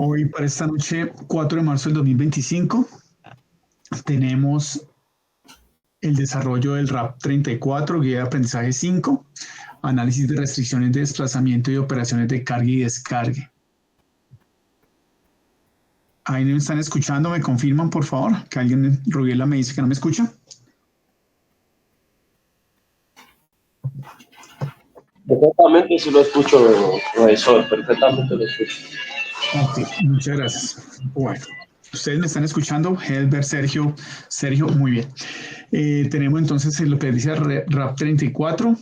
Hoy para esta noche, 4 de marzo del 2025, tenemos el desarrollo del RAP 34, guía de aprendizaje 5, análisis de restricciones de desplazamiento y operaciones de carga y descargue. Ahí me están escuchando, me confirman por favor, que alguien, Rubiela me dice que no me escucha. Perfectamente, sí lo escucho, profesor, perfectamente lo escucho. Ok, muchas gracias. Bueno, ustedes me están escuchando, Helber, Sergio, muy bien. Tenemos entonces lo que dice RAP 34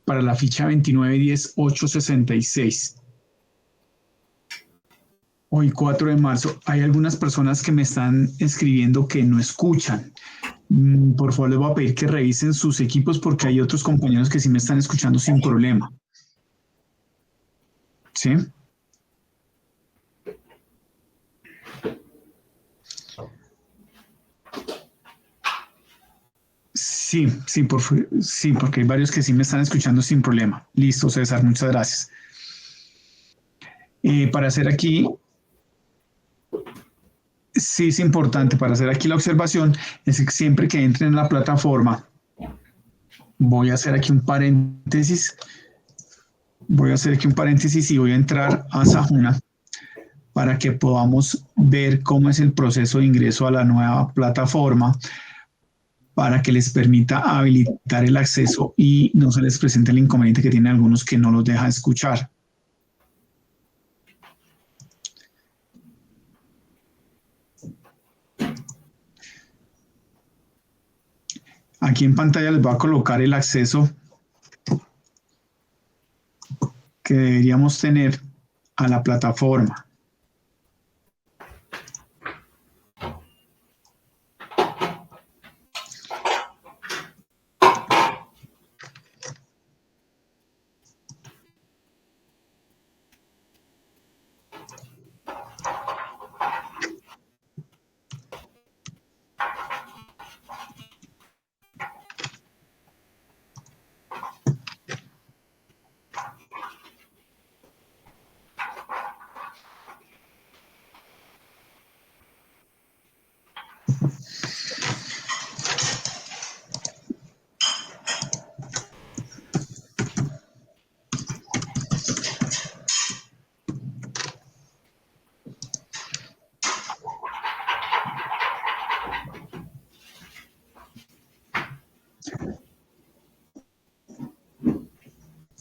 para la ficha 2910-866. Hoy 4 de marzo, hay algunas personas que me están escribiendo que no escuchan. Por favor, les voy a pedir que revisen sus equipos porque hay otros compañeros que sí me están escuchando sin problema. ¿Sí? Sí, porque hay varios que sí me están escuchando sin problema. Listo, César, muchas gracias. Para hacer aquí, sí es importante, para hacer aquí la observación, es que siempre que entren en la plataforma, voy a hacer aquí un paréntesis. Voy a hacer aquí un paréntesis y voy a entrar a Sajuna para que podamos ver cómo es el proceso de ingreso a la nueva plataforma para que les permita habilitar el acceso y no se les presente el inconveniente que tienen algunos que no los deja escuchar. Aquí en pantalla les voy a colocar el acceso que deberíamos tener a la plataforma.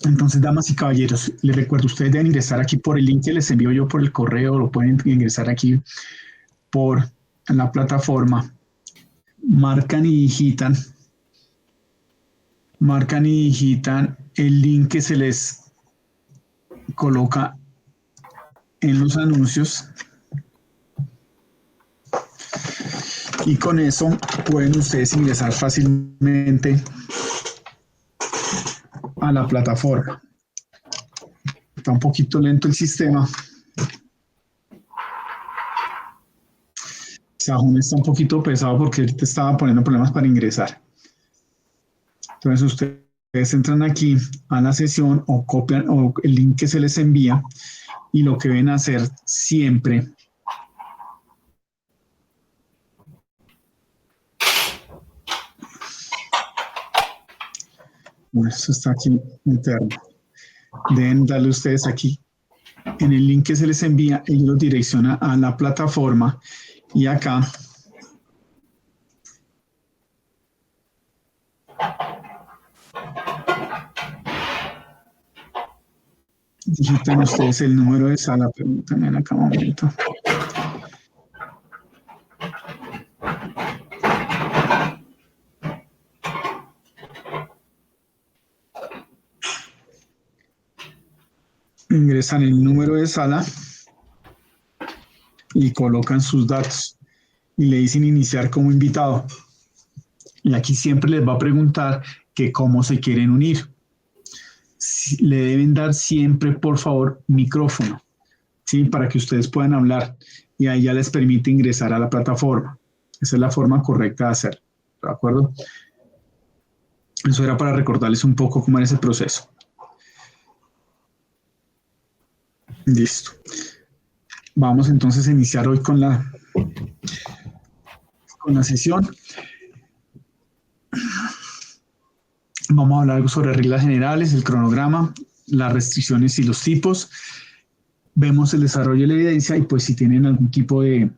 Entonces, damas y caballeros, les recuerdo, ustedes deben ingresar aquí por el link que les envío yo por el correo, lo pueden ingresar aquí por la plataforma, marcan y digitan el link que se les coloca en los anuncios y con eso pueden ustedes ingresar fácilmente a la plataforma. Está un poquito lento el sistema. Sajun está un poquito pesado porque ahorita estaba poniendo problemas para ingresar. Entonces ustedes entran aquí a la sesión o copian o el link que se les envía y lo que deben hacer siempre bueno, eso está aquí interno. Deben darle ustedes aquí en el link que se les envía, él los direcciona a la plataforma y acá digitan ustedes el número de sala, permítanme acá un momento. Ingresan el número de sala y colocan sus datos y le dicen iniciar como invitado. Y aquí siempre les va a preguntar que cómo se quieren unir. Le deben dar siempre, por favor, micrófono, ¿sí? Para que ustedes puedan hablar y ahí ya les permite ingresar a la plataforma. Esa es la forma correcta de hacerlo, ¿de acuerdo? Eso era para recordarles un poco cómo era ese proceso. Listo. Vamos entonces a iniciar hoy con la sesión. Vamos a hablar algo sobre reglas generales, el cronograma, las restricciones y los tipos. Vemos el desarrollo de la evidencia y pues si tienen algún tipo de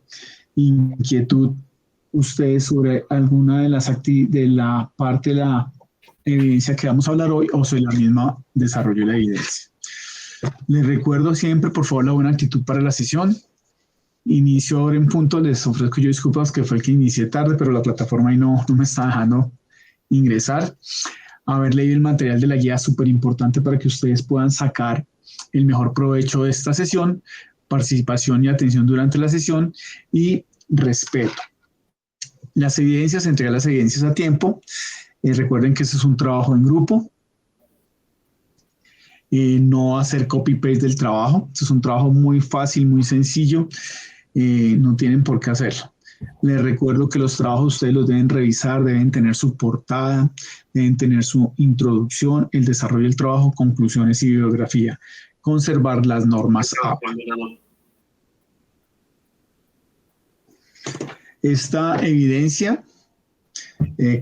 inquietud ustedes sobre alguna de de la parte de la evidencia que vamos a hablar hoy o sobre la misma desarrollo de la evidencia. Les recuerdo siempre, por favor, la buena actitud para la sesión. Inicio ahora en punto, les ofrezco yo disculpas que fue el que inicié tarde, pero la plataforma ahí no me está dejando ingresar. Haber leído el material de la guía es súper importante para que ustedes puedan sacar el mejor provecho de esta sesión, participación y atención durante la sesión y respeto. Las evidencias, entregar las evidencias a tiempo. Recuerden que este es un trabajo en grupo. No hacer copy-paste del trabajo. Este es un trabajo muy fácil, muy sencillo. No tienen por qué hacerlo. Les recuerdo que los trabajos ustedes los deben revisar, deben tener su portada, deben tener su introducción, el desarrollo del trabajo, conclusiones y bibliografía. Conservar las normas APA. Esta evidencia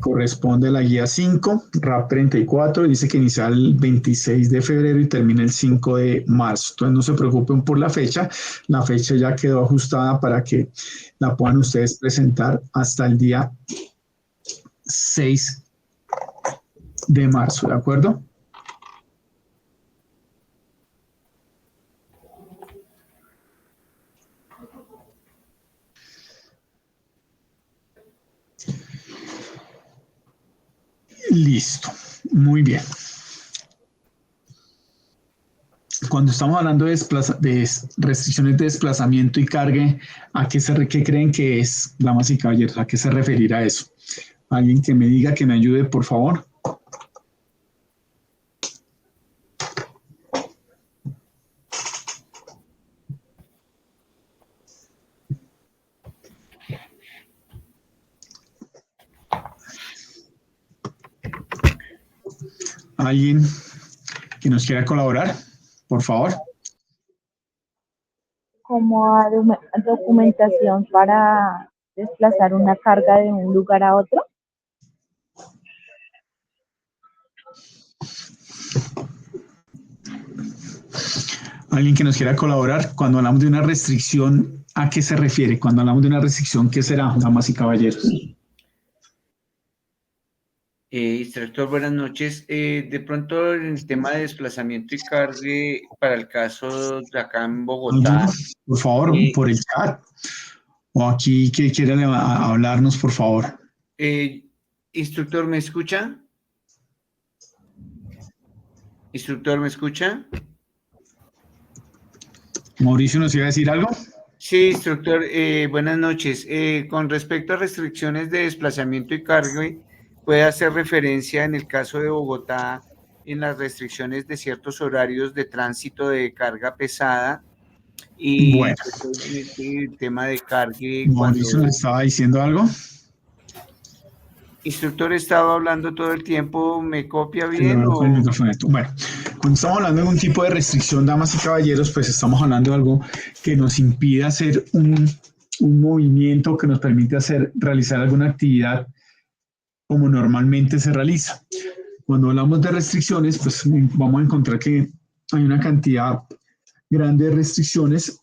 corresponde a la guía 5, RAP 34, dice que inicia el 26 de febrero y termina el 5 de marzo. Entonces no se preocupen por la fecha ya quedó ajustada para que la puedan ustedes presentar hasta el día 6 de marzo, ¿de acuerdo? Listo, muy bien. Cuando estamos hablando de restricciones de desplazamiento y cargue, ¿qué creen que es, damas y caballeros? ¿A qué se referirá eso? Alguien que me diga, que me ayude, por favor. ¿Alguien que nos quiera colaborar? Por favor. Como documentación para desplazar una carga de un lugar a otro. Alguien que nos quiera colaborar. Cuando hablamos de una restricción, ¿a qué se refiere? Cuando hablamos de una restricción, ¿qué será, damas y caballeros? Instructor, buenas noches. De pronto, en el tema de desplazamiento y cargue, para el caso de acá en Bogotá. Por favor, por el chat. O aquí, que quieran hablarnos, por favor. Instructor, ¿me escucha? Instructor, ¿me escucha? Mauricio, ¿nos iba a decir algo? Sí, instructor, buenas noches. Con respecto a restricciones de desplazamiento y cargue, puede hacer referencia en el caso de Bogotá en las restricciones de ciertos horarios de tránsito de carga pesada y bueno, el tema de cargue. Mauricio nos estaba diciendo algo. Instructor, estaba hablando todo el tiempo, ¿me copia bien? Con el micrófono. Bueno, cuando estamos hablando de un tipo de restricción, damas y caballeros, pues estamos hablando de algo que nos impide hacer un movimiento, que nos permite realizar alguna actividad como normalmente se realiza. Cuando hablamos de restricciones, pues vamos a encontrar que hay una cantidad grande de restricciones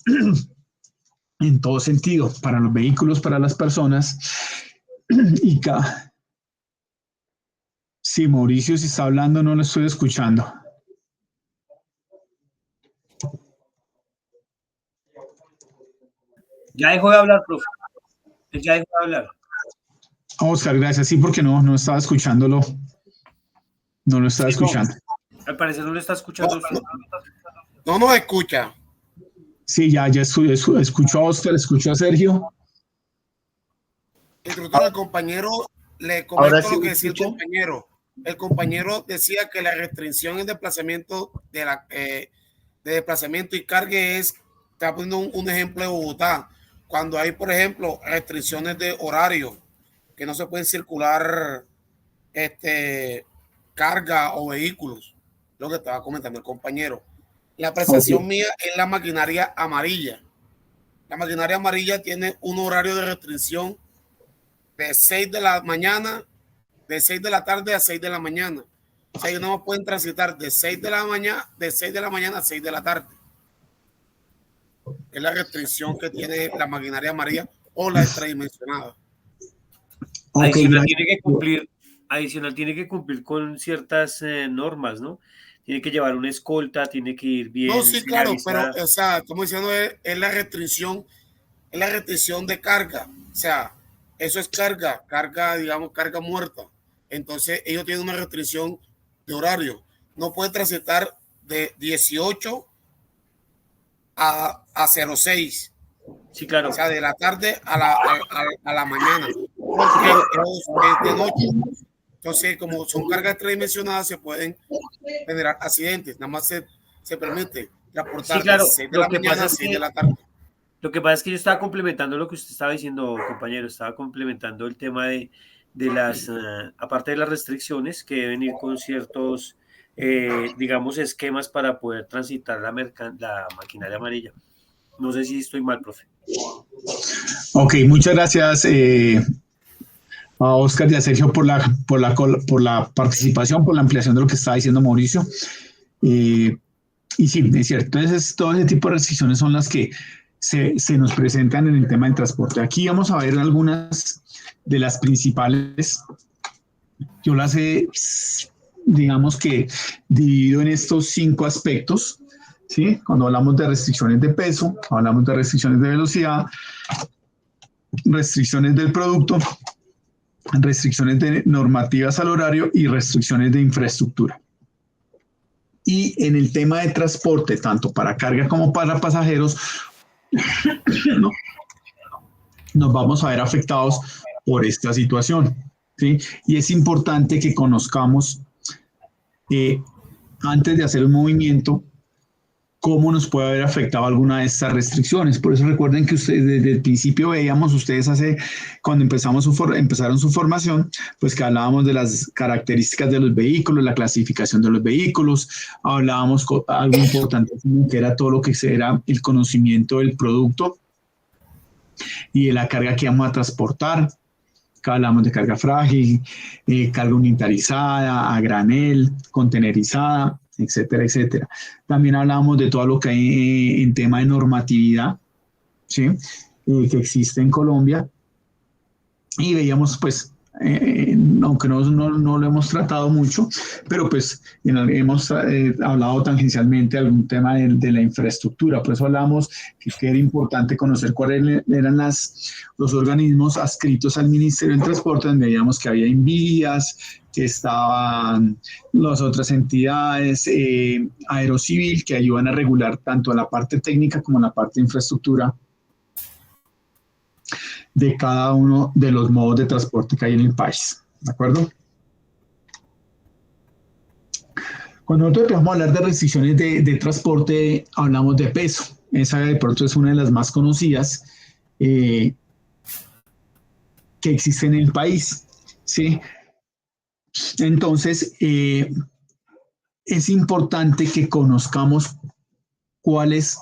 en todo sentido, para los vehículos, para las personas, y Sí, Mauricio, si está hablando, no lo estoy escuchando. Ya dejó de hablar, profe. Ya dejó de hablar. Oscar, gracias. Sí, porque no estaba escuchándolo. No lo estaba escuchando. No, al parecer no lo está escuchando usted. No nos escucha. Sí, ya escucho a Oscar, escucho a Sergio. Instructor, el compañero, le comento lo que decía el compañero. El compañero decía que la restricción en desplazamiento de desplazamiento y cargue está poniendo un ejemplo de Bogotá. Cuando hay, por ejemplo, restricciones de horario, que no se pueden circular carga o vehículos, lo que estaba comentando el compañero. La apreciación mía es la maquinaria amarilla. la maquinaria amarilla tiene un horario de restricción de 6 de la mañana, de 6 de la tarde a 6 de la mañana. O sea, ellos no pueden transitar de 6 de la mañana a 6 de la tarde. Es la restricción que tiene la maquinaria amarilla o la extradimensionada. Ok, Adicional tiene que cumplir con ciertas normas, ¿no? Tiene que llevar una escolta, tiene que ir bien. No, sí, claro, pero, señalizada. o sea, estamos diciendo es la restricción de carga. O sea, eso es carga, digamos, carga muerta. Entonces, ellos tienen una restricción de horario. No puede transitar de 18 a 06. Sí, claro. O sea, de la tarde a la mañana. Porque es de noche. Entonces, como son cargas tridimensionadas, se pueden generar accidentes. Nada más se permite transportar Sí, claro. de 6 de la mañana a 6 de la tarde. Lo que pasa es que yo estaba complementando lo que usted estaba diciendo, compañero. Estaba complementando el tema de las, aparte de las restricciones, que deben ir con ciertos, digamos, esquemas para poder transitar la maquinaria amarilla. No sé si estoy mal, profe. Ok, muchas gracias a Oscar y a Sergio por la participación, por la ampliación de lo que estaba diciendo Mauricio. Y sí, es cierto. Entonces, todo ese tipo de restricciones son las que se nos presentan en el tema del transporte. Aquí vamos a ver algunas de las principales. Yo las he, digamos que, dividido en estos 5 aspectos. ¿Sí? Cuando hablamos de restricciones de peso, hablamos de restricciones de velocidad, restricciones del producto, restricciones de normativas al horario y restricciones de infraestructura. Y en el tema de transporte, tanto para carga como para pasajeros, ¿no? Nos vamos a ver afectados por esta situación. ¿Sí? Y es importante que conozcamos, antes de hacer un movimiento, cómo nos puede haber afectado alguna de estas restricciones. Por eso recuerden que ustedes desde el principio veíamos, ustedes cuando empezaron su formación, pues que hablábamos de las características de los vehículos, la clasificación de los vehículos, hablábamos algo importante que era todo lo que era el conocimiento del producto y de la carga que vamos a transportar. Acá hablamos de carga frágil, carga unitarizada, a granel, contenerizada, etcétera, etcétera. También hablamos de todo lo que hay en tema de normatividad, ¿sí? Que existe en Colombia. Y veíamos, pues, aunque no lo hemos tratado mucho, pero pues hemos hablado tangencialmente de algún tema de la infraestructura. Por eso hablamos que era importante conocer cuáles eran los organismos adscritos al Ministerio del Transporte, donde veíamos que había Invías, que estaban las otras entidades, Aerocivil, que ayudan a regular tanto la parte técnica como la parte de infraestructura de cada uno de los modos de transporte que hay en el país. ¿De acuerdo? Cuando nosotros empezamos a hablar de restricciones de transporte, hablamos de peso. Esa de pronto es una de las más conocidas que existen en el país. ¿Sí? Entonces, es importante que conozcamos cuáles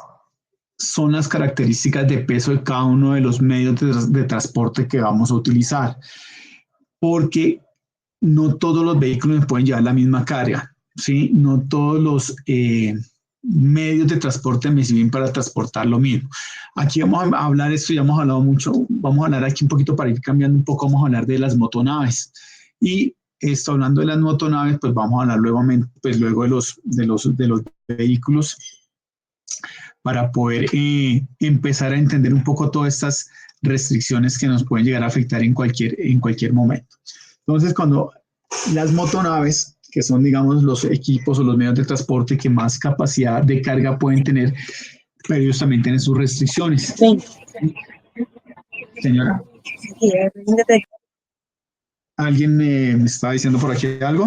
son las características de peso de cada uno de los medios de transporte que vamos a utilizar, porque no todos los vehículos pueden llevar la misma carga, ¿sí? No todos los medios de transporte me sirven para transportar lo mismo. Aquí vamos a hablar esto, ya hemos hablado mucho, vamos a hablar aquí un poquito para ir cambiando un poco, vamos a hablar de las motonaves. Y esto, hablando de las motonaves, pues vamos a hablar luego de los vehículos, para poder empezar a entender un poco todas estas restricciones que nos pueden llegar a afectar en cualquier momento. Entonces, cuando las motonaves, que son, digamos, los equipos o los medios de transporte que más capacidad de carga pueden tener, pero ellos también tienen sus restricciones. Sí. Señora. ¿Alguien me está diciendo por aquí algo?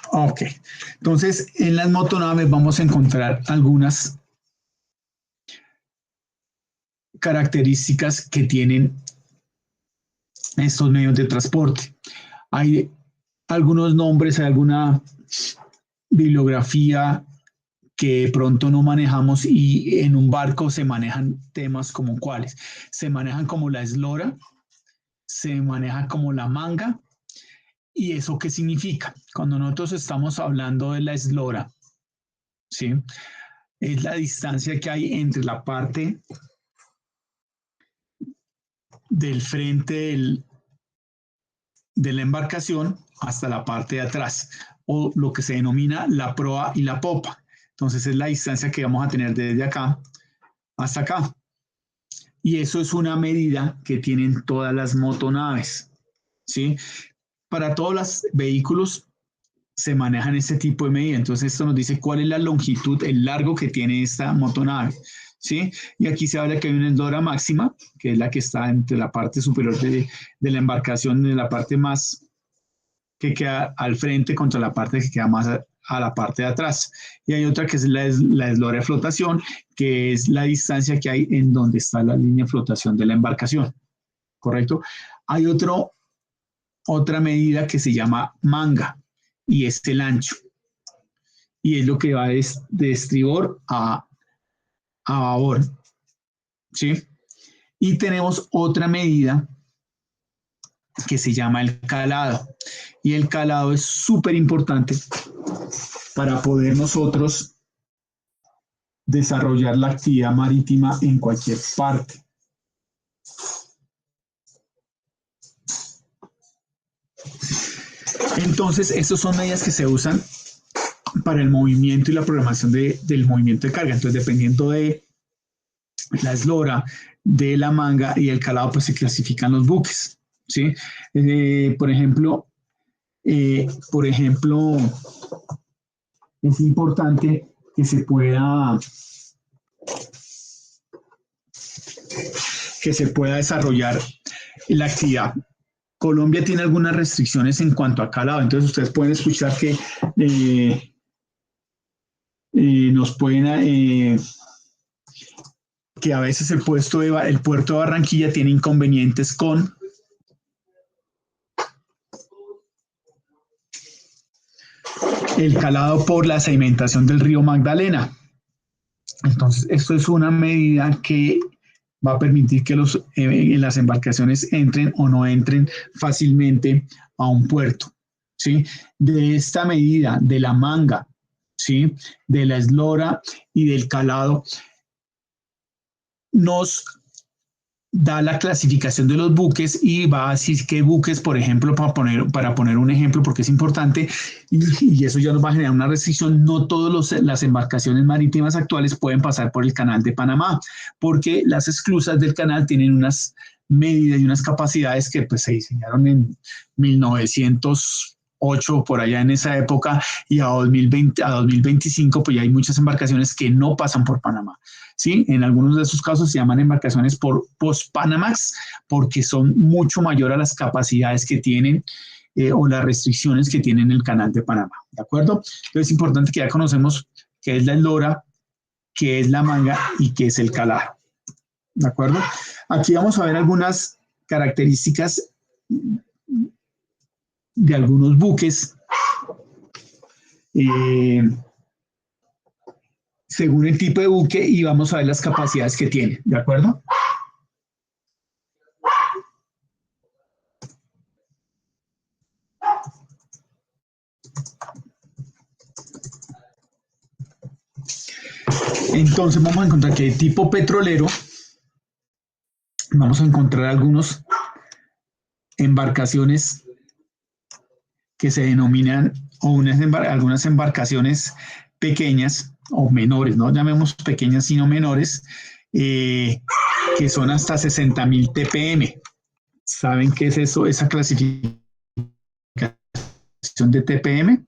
Ok, entonces en las motonaves vamos a encontrar algunas características que tienen estos medios de transporte. Hay algunos nombres, hay alguna bibliografía que de pronto no manejamos, y en un barco se manejan temas como cuáles. Se manejan como la eslora, se maneja como la manga. ¿Y eso qué significa? Cuando nosotros estamos hablando de la eslora, ¿sí? Es la distancia que hay entre la parte del frente de la embarcación hasta la parte de atrás, o lo que se denomina la proa y la popa. Entonces es la distancia que vamos a tener desde acá hasta acá. Y eso es una medida que tienen todas las motonaves, ¿sí? Para todos los vehículos se manejan este tipo de medida. Entonces esto nos dice cuál es la longitud, el largo que tiene esta motonave, ¿sí? Y aquí se habla que hay una eslora máxima, que es la que está entre la parte superior de la embarcación, de la parte más que queda al frente contra la parte que queda más a la parte de atrás. Y hay otra que es la eslora de flotación, que es la distancia que hay en donde está la línea de flotación de la embarcación, ¿correcto? Hay otra medida que se llama manga, y es el ancho. Y es lo que va de estribor a babor, ¿sí? Y tenemos otra medida que se llama el calado. Y el calado es súper importante para poder nosotros desarrollar la actividad marítima en cualquier parte. Entonces, estas son medidas que se usan para el movimiento y la programación del movimiento de carga. Entonces, dependiendo de la eslora, de la manga y el calado, pues se clasifican los buques, ¿sí? Por ejemplo, es importante que se pueda desarrollar la actividad. Colombia tiene algunas restricciones en cuanto a calado, entonces ustedes pueden escuchar que que a veces el puerto de Barranquilla tiene inconvenientes con el calado por la sedimentación del río Magdalena. Entonces, esto es una medida que va a permitir que las embarcaciones entren o no entren fácilmente a un puerto, ¿sí? De esta medida, de la manga, ¿sí? De la eslora y del calado, nos da la clasificación de los buques y va a decir qué buques, por ejemplo, para poner un ejemplo, porque es importante, y eso ya nos va a generar una restricción. No todas las embarcaciones marítimas actuales pueden pasar por el canal de Panamá, porque las esclusas del canal tienen unas medidas y unas capacidades que pues, se diseñaron en 1908, por allá en esa época, y a 2025, pues ya hay muchas embarcaciones que no pasan por Panamá. ¿Sí? En algunos de esos casos se llaman embarcaciones por post-Panamax, porque son mucho mayor a las capacidades que tienen o las restricciones que tienen el canal de Panamá, ¿de acuerdo? Entonces es importante que ya conocemos qué es la eslora, qué es la manga y qué es el calado, ¿de acuerdo? Aquí vamos a ver algunas características de algunos buques según el tipo de buque, y vamos a ver las capacidades que tiene, ¿de acuerdo? Entonces vamos a encontrar que de tipo petrolero, vamos a encontrar algunas embarcaciones que se denominan, o algunas embarcaciones pequeñas o menores, no llamemos pequeñas sino menores, que son hasta 60,000 TPM. ¿Saben qué es eso, esa clasificación de TPM?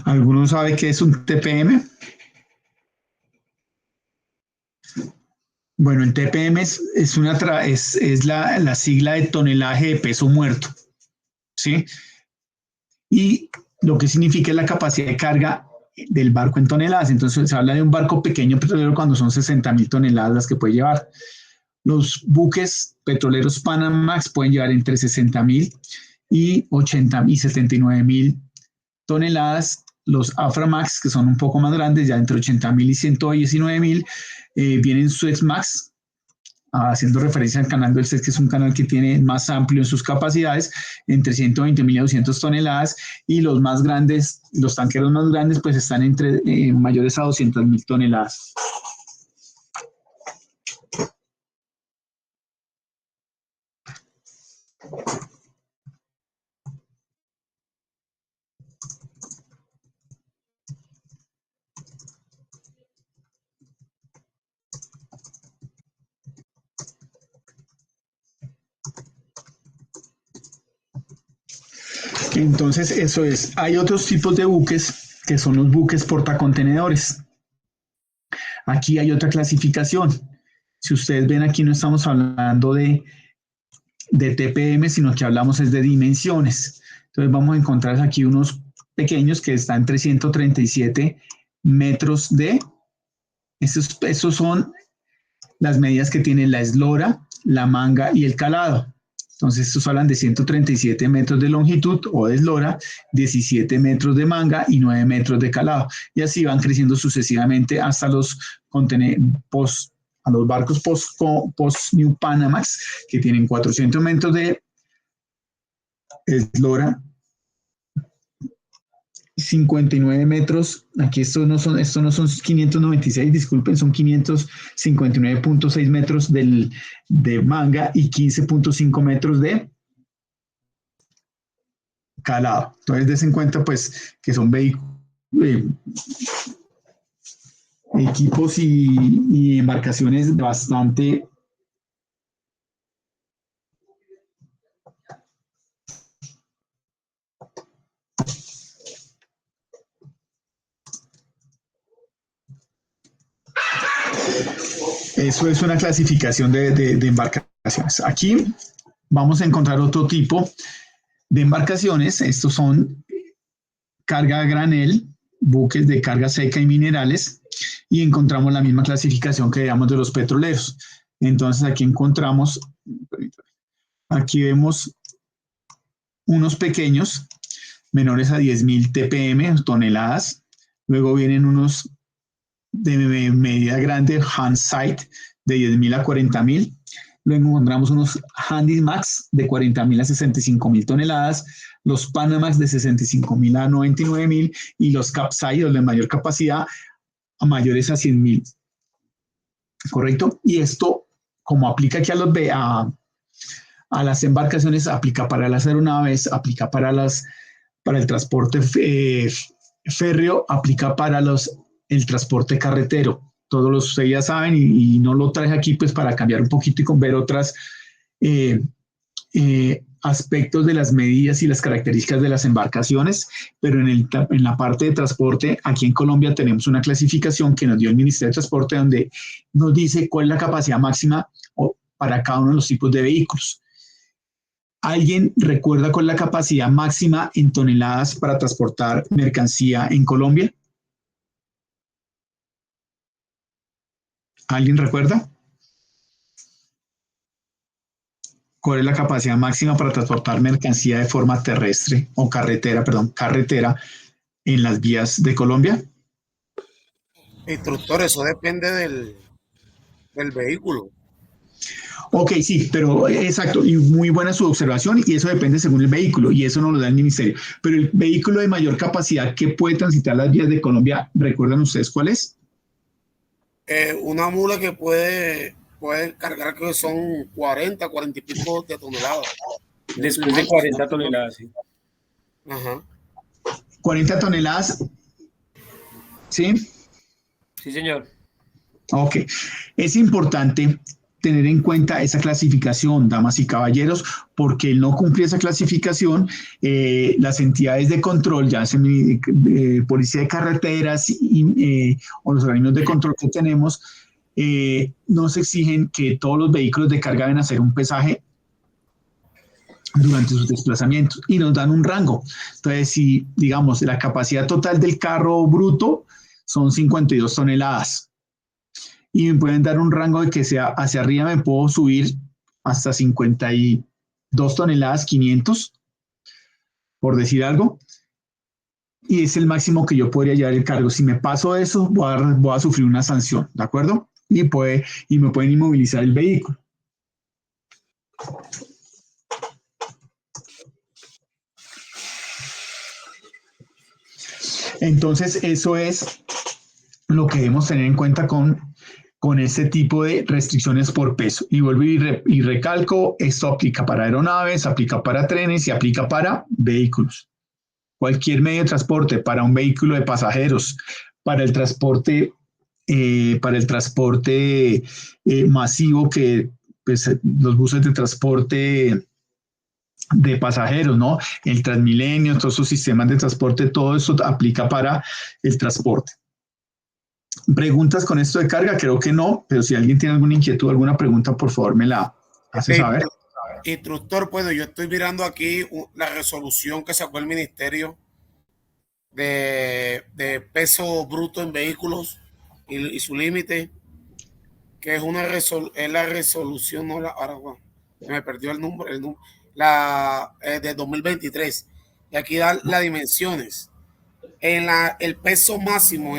¿Alguno sabe qué es un TPM? Bueno, el TPM es la sigla de tonelaje de peso muerto, ¿sí? Y lo que significa la capacidad de carga del barco en toneladas. Entonces se habla de un barco pequeño petrolero cuando son 60.000 toneladas las que puede llevar. Los buques petroleros Panamax pueden llevar entre 60.000 y 79.000 toneladas. Los Aframax, que son un poco más grandes, ya entre 80.000 y 119.000, vienen Suezmax, haciendo referencia al canal del Suez, que es un canal que tiene más amplio en sus capacidades, entre 120.000 y 200 toneladas, y los más grandes, los tanqueros más grandes, pues están entre mayores a 200.000 toneladas. Entonces, eso es. Hay otros tipos de buques que son los buques portacontenedores. Aquí hay otra clasificación. Si ustedes ven, aquí no estamos hablando de TPM, sino que hablamos es de dimensiones. Entonces vamos a encontrar aquí unos pequeños que están entre 137 metros de... Estos son las medidas que tienen la eslora, la manga y el calado. Entonces estos hablan de 137 metros de longitud o de eslora, 17 metros de manga y 9 metros de calado. Y así van creciendo sucesivamente hasta los barcos post-New Panamax, que tienen 400 metros de eslora, 59 metros, aquí estos no son 596, disculpen, son 559.6 metros de manga y 15.5 metros de calado. Entonces, des en cuenta, pues, que son equipos y embarcaciones bastante... Eso es una clasificación de embarcaciones. Aquí vamos a encontrar otro tipo de embarcaciones. Estos son carga a granel, buques de carga seca y minerales, y encontramos la misma clasificación que veíamos de los petroleros. Entonces aquí encontramos, aquí vemos unos pequeños, menores a 10.000 TPM, toneladas. Luego vienen unos de medida grande, Handysize, de 10.000 a 40.000. Luego encontramos unos Handymax de 40.000 a 65.000 toneladas, los Panamax de 65.000 a 99.000 y los Capesize, los de mayor capacidad, a mayores a 100.000. ¿Correcto? Y esto, como aplica aquí a las embarcaciones, aplica para las aeronaves, aplica para el transporte férreo, aplica para el transporte carretero. Todos ustedes ya saben, y no lo traje aquí pues para cambiar un poquito y con ver otras aspectos de las medidas y las características de las embarcaciones, pero en la parte de transporte, aquí en Colombia tenemos una clasificación que nos dio el Ministerio de Transporte, donde nos dice cuál es la capacidad máxima para cada uno de los tipos de vehículos. ¿Alguien recuerda cuál es la capacidad máxima en toneladas para transportar mercancía en Colombia? ¿Alguien recuerda? ¿Cuál es la capacidad máxima para transportar mercancía de forma terrestre o carretera en las vías de Colombia? Instructor, eso depende del vehículo. Ok, sí, pero exacto, y muy buena su observación, y eso depende según el vehículo, y eso nos lo da el ministerio. Pero el vehículo de mayor capacidad que puede transitar las vías de Colombia, ¿recuerdan ustedes cuál es? Una mula que puede cargar, que son 40 y pico de toneladas. Después de 40 toneladas, sí. Ajá. 40 toneladas, ¿sí? Sí, señor. Ok, es importante tener en cuenta esa clasificación, damas y caballeros, porque el no cumplir esa clasificación, las entidades de control, ya sea policía de carreteras o los organismos de control que tenemos, nos exigen que todos los vehículos de carga deben hacer un pesaje durante sus desplazamientos y nos dan un rango. Entonces, si digamos la capacidad total del carro bruto son 52 toneladas y me pueden dar un rango de que sea hacia arriba me puedo subir hasta 52 toneladas 500, por decir algo, y es el máximo que yo podría llevar el cargo. Si me paso eso, voy a sufrir una sanción, ¿de acuerdo? Y me pueden inmovilizar el vehículo. Entonces, eso es lo que debemos tener en cuenta con este tipo de restricciones por peso. Y vuelvo y recalco, esto aplica para aeronaves, aplica para trenes y aplica para vehículos. Cualquier medio de transporte, para un vehículo de pasajeros, para el transporte, masivo, que pues, los buses de transporte de pasajeros, ¿no? El Transmilenio, todos esos sistemas de transporte, todo eso aplica para el transporte. ¿Preguntas con esto de carga? Creo que no, pero si alguien tiene alguna inquietud, alguna pregunta, por favor me la hace saber. Instructor, bueno, yo estoy mirando aquí la resolución que sacó el ministerio de peso bruto en vehículos y su límite, que es la resolución, no la, ahora bueno, me perdió el número, de 2023. Y aquí da las dimensiones. El peso máximo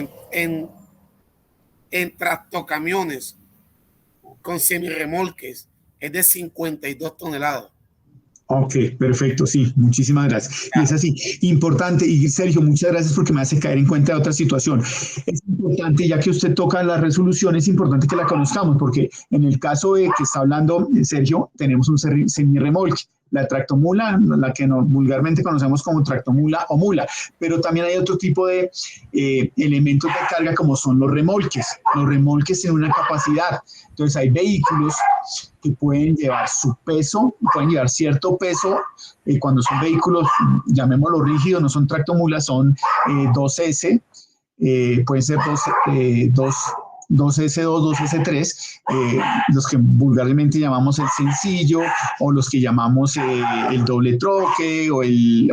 en tractocamiones con semirremolques es de 52 toneladas. Ok, perfecto, sí, muchísimas gracias. Y es así, importante, y Sergio, muchas gracias porque me hace caer en cuenta de otra situación. Es importante, ya que usted toca la resolución, es importante que la conozcamos, porque en el caso de que está hablando Sergio, tenemos un semirremolque, la tractomula, la que vulgarmente conocemos como tractomula o mula, pero también hay otro tipo de elementos de carga como son los remolques. Los remolques tienen una capacidad, entonces hay vehículos que pueden llevar su peso, pueden llevar cierto peso, cuando son vehículos, llamémoslo rígidos, no son tractomulas, son 2S, pueden ser 2S2, 2S3, los que vulgarmente llamamos el sencillo, o los que llamamos el doble troque, o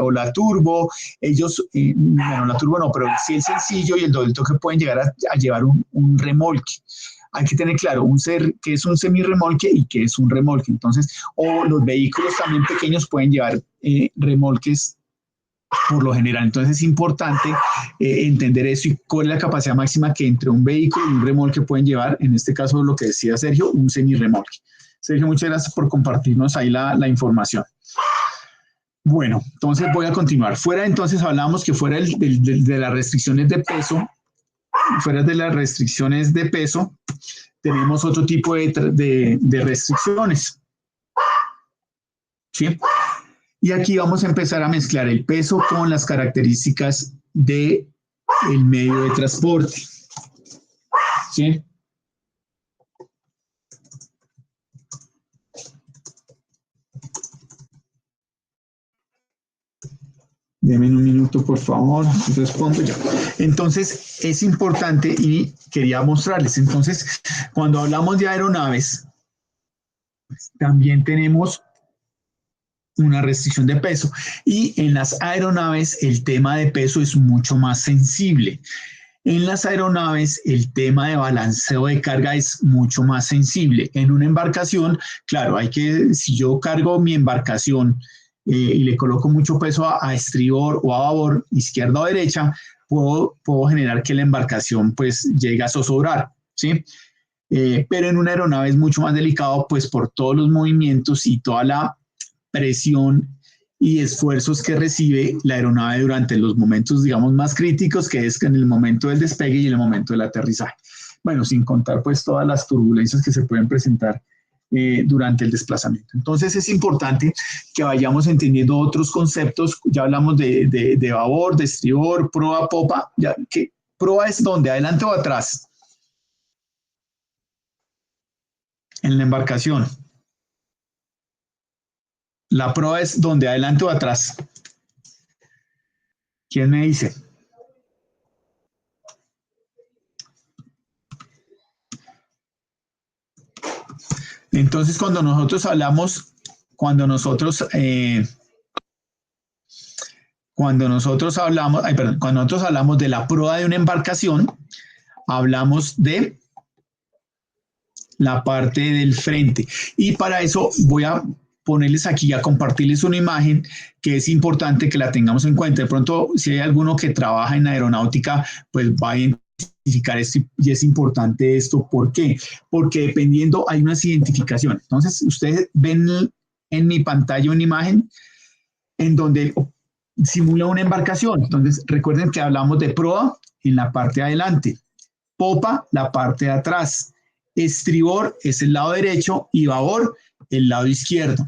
la turbo. Ellos, bueno, la turbo no, pero sí el sencillo y el doble troque pueden llegar a llevar un remolque. Hay que tener claro qué es un semirremolque y qué es un remolque. Entonces, o los vehículos también pequeños pueden llevar remolques por lo general. Entonces es importante entender eso y cuál es la capacidad máxima que entre un vehículo y un remolque pueden llevar. En este caso, lo que decía Sergio, un semirremolque. Sergio, muchas gracias por compartirnos ahí la información. Bueno, entonces voy a continuar. Entonces hablamos que fuera de las restricciones de peso, tenemos otro tipo de restricciones. ¿Sí? Y aquí vamos a empezar a mezclar el peso con las características del medio de transporte. ¿Sí? Denme un minuto, por favor, respondo ya. Entonces, es importante y quería mostrarles. Entonces, cuando hablamos de aeronaves, también tenemos una restricción de peso. Y en las aeronaves el tema de peso es mucho más sensible. En las aeronaves el tema de balanceo de carga es mucho más sensible. En una embarcación, claro, si yo cargo mi embarcación y le coloco mucho peso a estribor o a babor, izquierda o derecha, puedo generar que la embarcación pues llegue a zozobrar, ¿sí? Pero en una aeronave es mucho más delicado pues por todos los movimientos y toda la presión y esfuerzos que recibe la aeronave durante los momentos, digamos, más críticos, que es en el momento del despegue y en el momento del aterrizaje. Bueno, sin contar pues todas las turbulencias que se pueden presentar durante el desplazamiento. Entonces es importante que vayamos entendiendo otros conceptos. Ya hablamos de babor, de estribor, proa, popa. ¿Proa es dónde? ¿Adelante o atrás? En la embarcación. La proa es donde, adelante o atrás. ¿Quién me dice? Entonces, cuando nosotros hablamos cuando nosotros hablamos, cuando nosotros hablamos de la proa de una embarcación, hablamos de la parte del frente. Y para eso voy a ponerles aquí, a compartirles una imagen que es importante que la tengamos en cuenta. De pronto, si hay alguno que trabaja en aeronáutica, pues va a identificar esto y es importante esto. ¿Por qué? Porque dependiendo hay unas identificaciones. Entonces, ustedes ven en mi pantalla una imagen en donde simula una embarcación. Entonces, recuerden que hablamos de proa en la parte de adelante, popa la parte de atrás, estribor es el lado derecho y babor el lado izquierdo.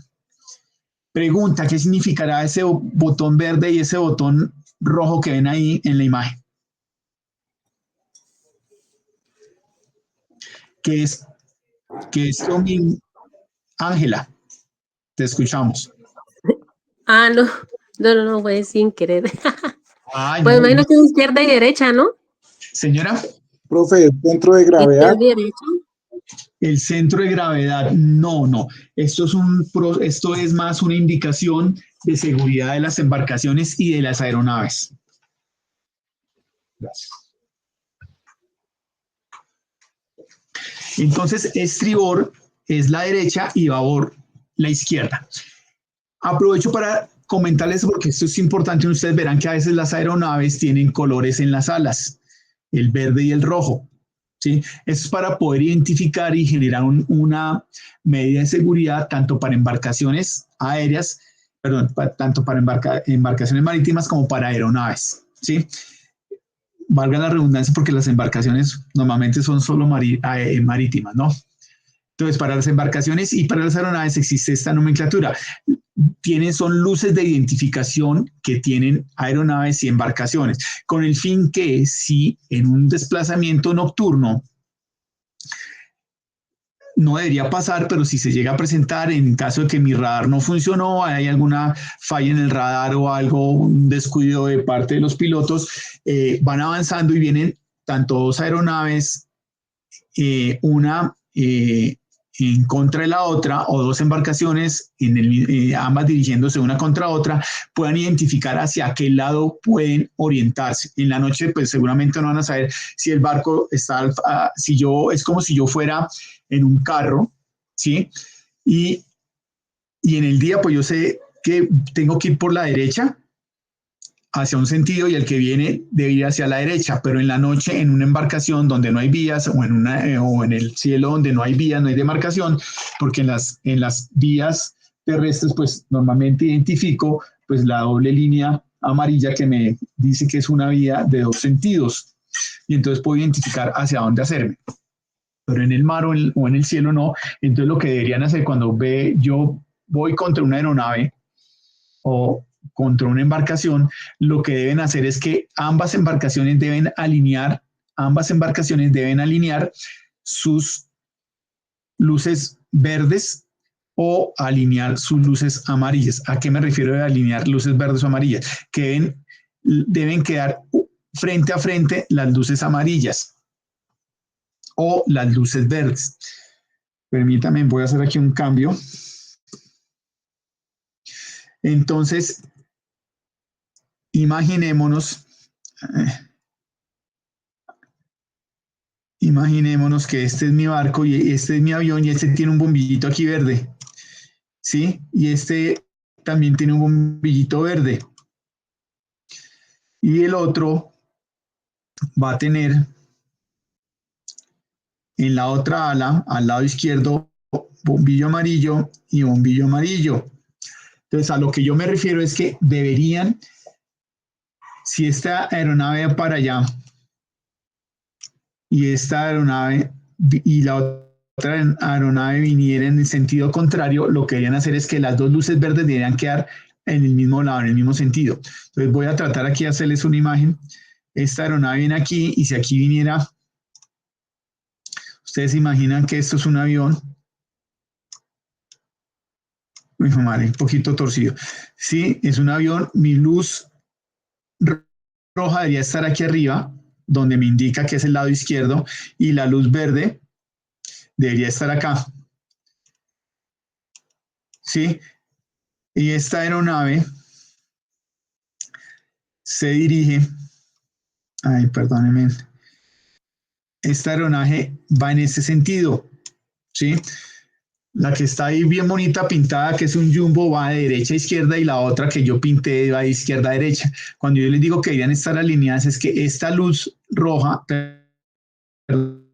Pregunta, ¿qué significará ese botón verde y ese botón rojo que ven ahí en la imagen? ¿Qué es lo mismo? Ángela, te escuchamos. No, fue sin querer. Ay, Pues no, imagino que es izquierda y derecha, ¿no? señora. Profe, ¿el centro de gravedad? Izquierda y derecha. El centro de gravedad, no. Esto es más una indicación de seguridad de las embarcaciones y de las aeronaves. Gracias. Entonces, estribor es la derecha y babor la izquierda. Aprovecho para comentarles, porque esto es importante, ustedes verán que a veces las aeronaves tienen colores en las alas, el verde y el rojo. ¿Sí? Eso es para poder identificar y generar una medida de seguridad tanto para embarcaciones aéreas, tanto para embarcaciones marítimas como para aeronaves. ¿Sí? Valga la redundancia porque las embarcaciones normalmente son solo marítimas, ¿no? Entonces, para las embarcaciones y para las aeronaves existe esta nomenclatura. Son luces de identificación que tienen aeronaves y embarcaciones, con el fin que si en un desplazamiento nocturno no debería pasar, pero si se llega a presentar en caso de que mi radar no funcionó, hay alguna falla en el radar o algo, un descuido de parte de los pilotos, van avanzando y vienen tanto dos aeronaves, una en contra de la otra, o dos embarcaciones, ambas dirigiéndose una contra otra, puedan identificar hacia qué lado pueden orientarse. En la noche, pues seguramente no van a saber si el barco está, es como si yo fuera en un carro, ¿sí? Y en el día, pues yo sé que tengo que ir por la derecha, hacia un sentido, y el que viene debe ir hacia la derecha, pero en la noche en una embarcación donde no hay vías o en el cielo donde no hay vías, no hay demarcación, porque en las vías terrestres pues normalmente identifico pues la doble línea amarilla que me dice que es una vía de dos sentidos y entonces puedo identificar hacia dónde hacerme. Pero en el mar o en el cielo no. Entonces lo que deberían hacer cuando yo voy contra una aeronave o contra una embarcación, lo que deben hacer es que ambas embarcaciones deben alinear sus luces verdes o alinear sus luces amarillas. ¿A qué me refiero de alinear luces verdes o amarillas? Que deben quedar frente a frente las luces amarillas o las luces verdes. Permítanme, voy a hacer aquí un cambio. Entonces, imaginémonos que este es mi barco y este es mi avión y este tiene un bombillito aquí verde, ¿sí? Y este también tiene un bombillito verde. Y el otro va a tener en la otra ala, al lado izquierdo, bombillo amarillo y bombillo amarillo. Entonces, a lo que yo me refiero es que deberían, si esta aeronave va para allá y esta aeronave y la otra aeronave viniera en el sentido contrario, lo que deberían hacer es que las dos luces verdes deberían quedar en el mismo lado, en el mismo sentido. Entonces voy a tratar aquí de hacerles una imagen. Esta aeronave viene aquí y si aquí viniera, ustedes imaginan que esto es un avión. Uy, madre, un poquito torcido. Sí, es un avión. Mi luz roja debería estar aquí arriba, donde me indica que es el lado izquierdo, y la luz verde debería estar acá. ¿Sí? Y esta aeronave se dirige, ay, perdónenme, esta aeronave va en ese sentido, ¿sí? La que está ahí bien bonita pintada, que es un jumbo, va de derecha a izquierda y la otra que yo pinté va de izquierda a derecha. Cuando yo les digo que deberían estar alineadas es que esta luz roja, perdón,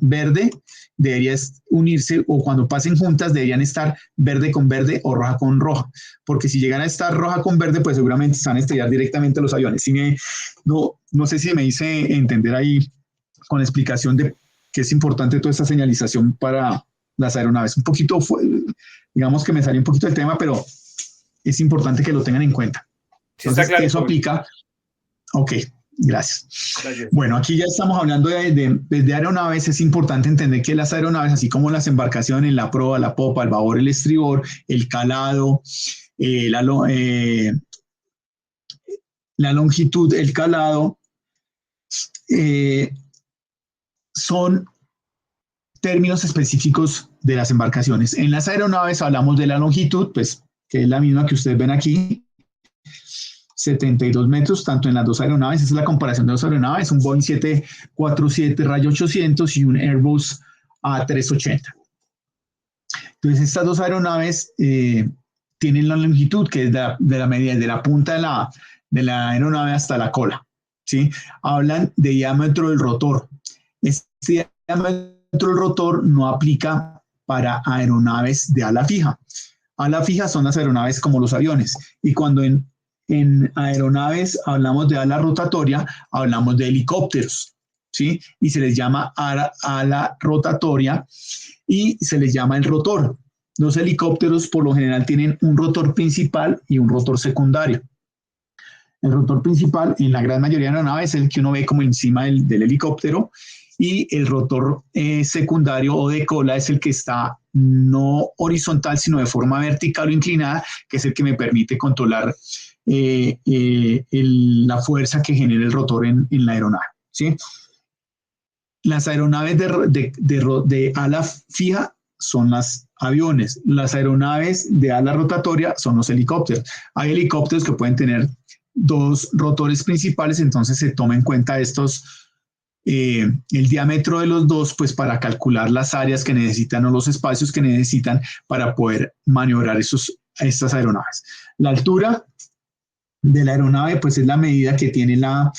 verde, debería unirse o cuando pasen juntas deberían estar verde con verde o roja con roja, porque si llegan a estar roja con verde, pues seguramente se van a estrellar directamente los aviones. No sé si me hice entender ahí con la explicación de que es importante toda esta señalización para las aeronaves. Un poquito, digamos que me salió un poquito del tema, pero es importante que lo tengan en cuenta. Entonces, sí, claro, eso aplica. Ok, gracias. Gracias. Bueno, aquí ya estamos hablando de aeronaves. Es importante entender que las aeronaves, así como las embarcaciones, la proa, la popa, el babor, el estribor, el calado, la longitud, el calado, son términos específicos de las embarcaciones. En las aeronaves hablamos de la longitud, pues, que es la misma que ustedes ven aquí, 72 metros, tanto en las dos aeronaves. Esa es la comparación de dos aeronaves, un Boeing 747-800 y un Airbus A380. Entonces, estas dos aeronaves tienen la longitud, que es de la medida de la punta de la aeronave hasta la cola, ¿sí? Hablan de diámetro del rotor. Este diámetro del rotor no aplica para aeronaves de ala fija. Ala fija son las aeronaves como los aviones. Y cuando en aeronaves hablamos de ala rotatoria, hablamos de helicópteros, ¿sí? Y se les llama ala rotatoria y se les llama el rotor. Los helicópteros por lo general tienen un rotor principal y un rotor secundario. El rotor principal en la gran mayoría de aeronaves es el que uno ve como encima del helicóptero y el rotor secundario o de cola es el que está no horizontal sino de forma vertical o inclinada, que es el que me permite controlar la fuerza que genera el rotor en la aeronave, ¿sí? Las aeronaves de ala fija son los aviones, las aeronaves de ala rotatoria son los helicópteros. Hay helicópteros que pueden tener dos rotores principales, entonces se toma en cuenta el diámetro de los dos, pues para calcular las áreas que necesitan o los espacios que necesitan para poder maniobrar estas aeronaves. La altura de la aeronave, pues es la medida que tiene la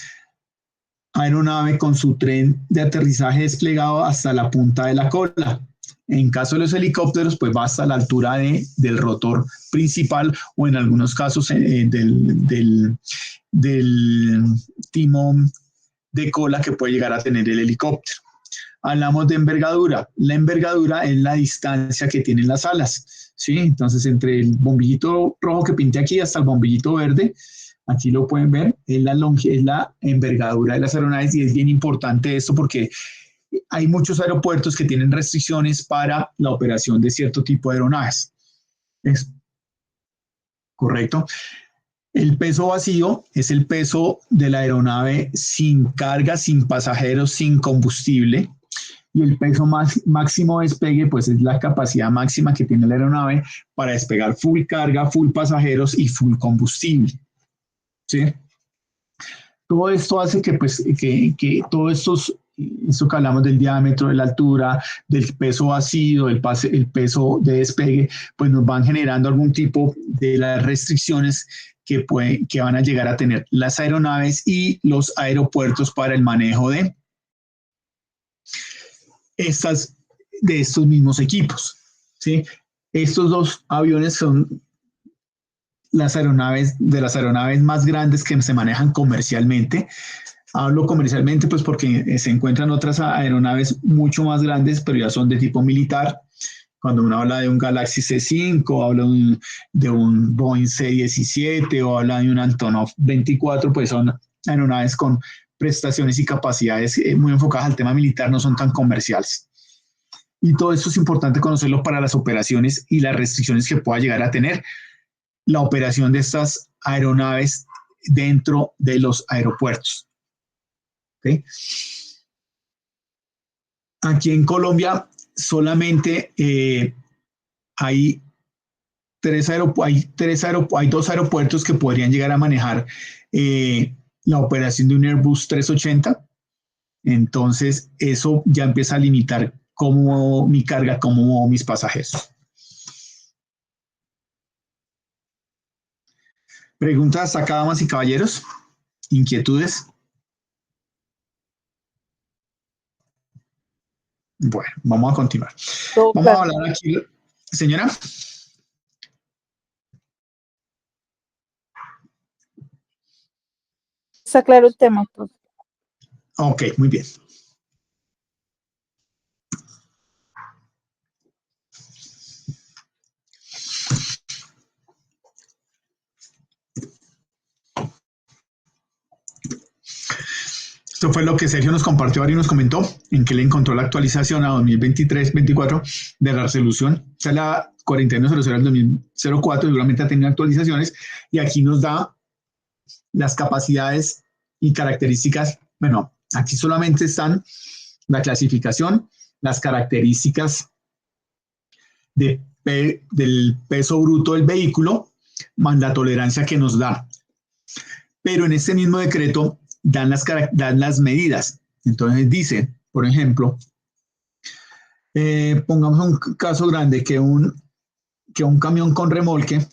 aeronave con su tren de aterrizaje desplegado hasta la punta de la cola. En caso de los helicópteros, pues va hasta la altura del rotor principal o en algunos casos del timón de cola que puede llegar a tener el helicóptero. Hablamos de envergadura. La envergadura es la distancia que tienen las alas, ¿sí? Entonces, entre el bombillito rojo que pinté aquí hasta el bombillito verde, aquí lo pueden ver, es la envergadura de las aeronaves y es bien importante esto porque hay muchos aeropuertos que tienen restricciones para la operación de cierto tipo de aeronaves. ¿Es correcto? El peso vacío es el peso de la aeronave sin carga, sin pasajeros, sin combustible. Y el peso máximo de despegue, pues es la capacidad máxima que tiene la aeronave para despegar full carga, full pasajeros y full combustible. ¿Sí? Todo esto hace que, pues, que todo esto que hablamos del diámetro, de la altura, del peso vacío, el peso de despegue, pues nos van generando algún tipo de las restricciones que van a llegar a tener las aeronaves y los aeropuertos para el manejo de estos mismos equipos, ¿sí? Estos dos aviones son las aeronaves más grandes que se manejan comercialmente. Hablo comercialmente pues porque se encuentran otras aeronaves mucho más grandes, pero ya son de tipo militar. Cuando uno habla de un Galaxy C5, habla de un Boeing C-17 o habla de un Antonov 24, pues son aeronaves con prestaciones y capacidades muy enfocadas al tema militar, no son tan comerciales. Y todo esto es importante conocerlo para las operaciones y las restricciones que pueda llegar a tener la operación de estas aeronaves dentro de los aeropuertos. ¿Okay? Aquí en Colombia solamente hay hay dos aeropuertos que podrían llegar a manejar la operación de un Airbus 380. Entonces, eso ya empieza a limitar cómo mi carga, cómo mis pasajeros. Preguntas acá, damas y caballeros. ¿Inquietudes? Bueno, vamos a continuar. Vamos a hablar aquí. Señora. Está claro el tema, pues. Ok, muy bien. Esto fue lo que Sergio nos compartió ahora y nos comentó, en que le encontró la actualización a 2023-24 de la resolución. O sea, la 4100 del 2004 seguramente ha tenido actualizaciones y aquí nos da las capacidades y características. Bueno, aquí solamente están la clasificación, las características del peso bruto del vehículo, más la tolerancia que nos da. Pero en este mismo decreto dan las medidas. Entonces dice, por ejemplo, pongamos un caso grande, que un camión con remolque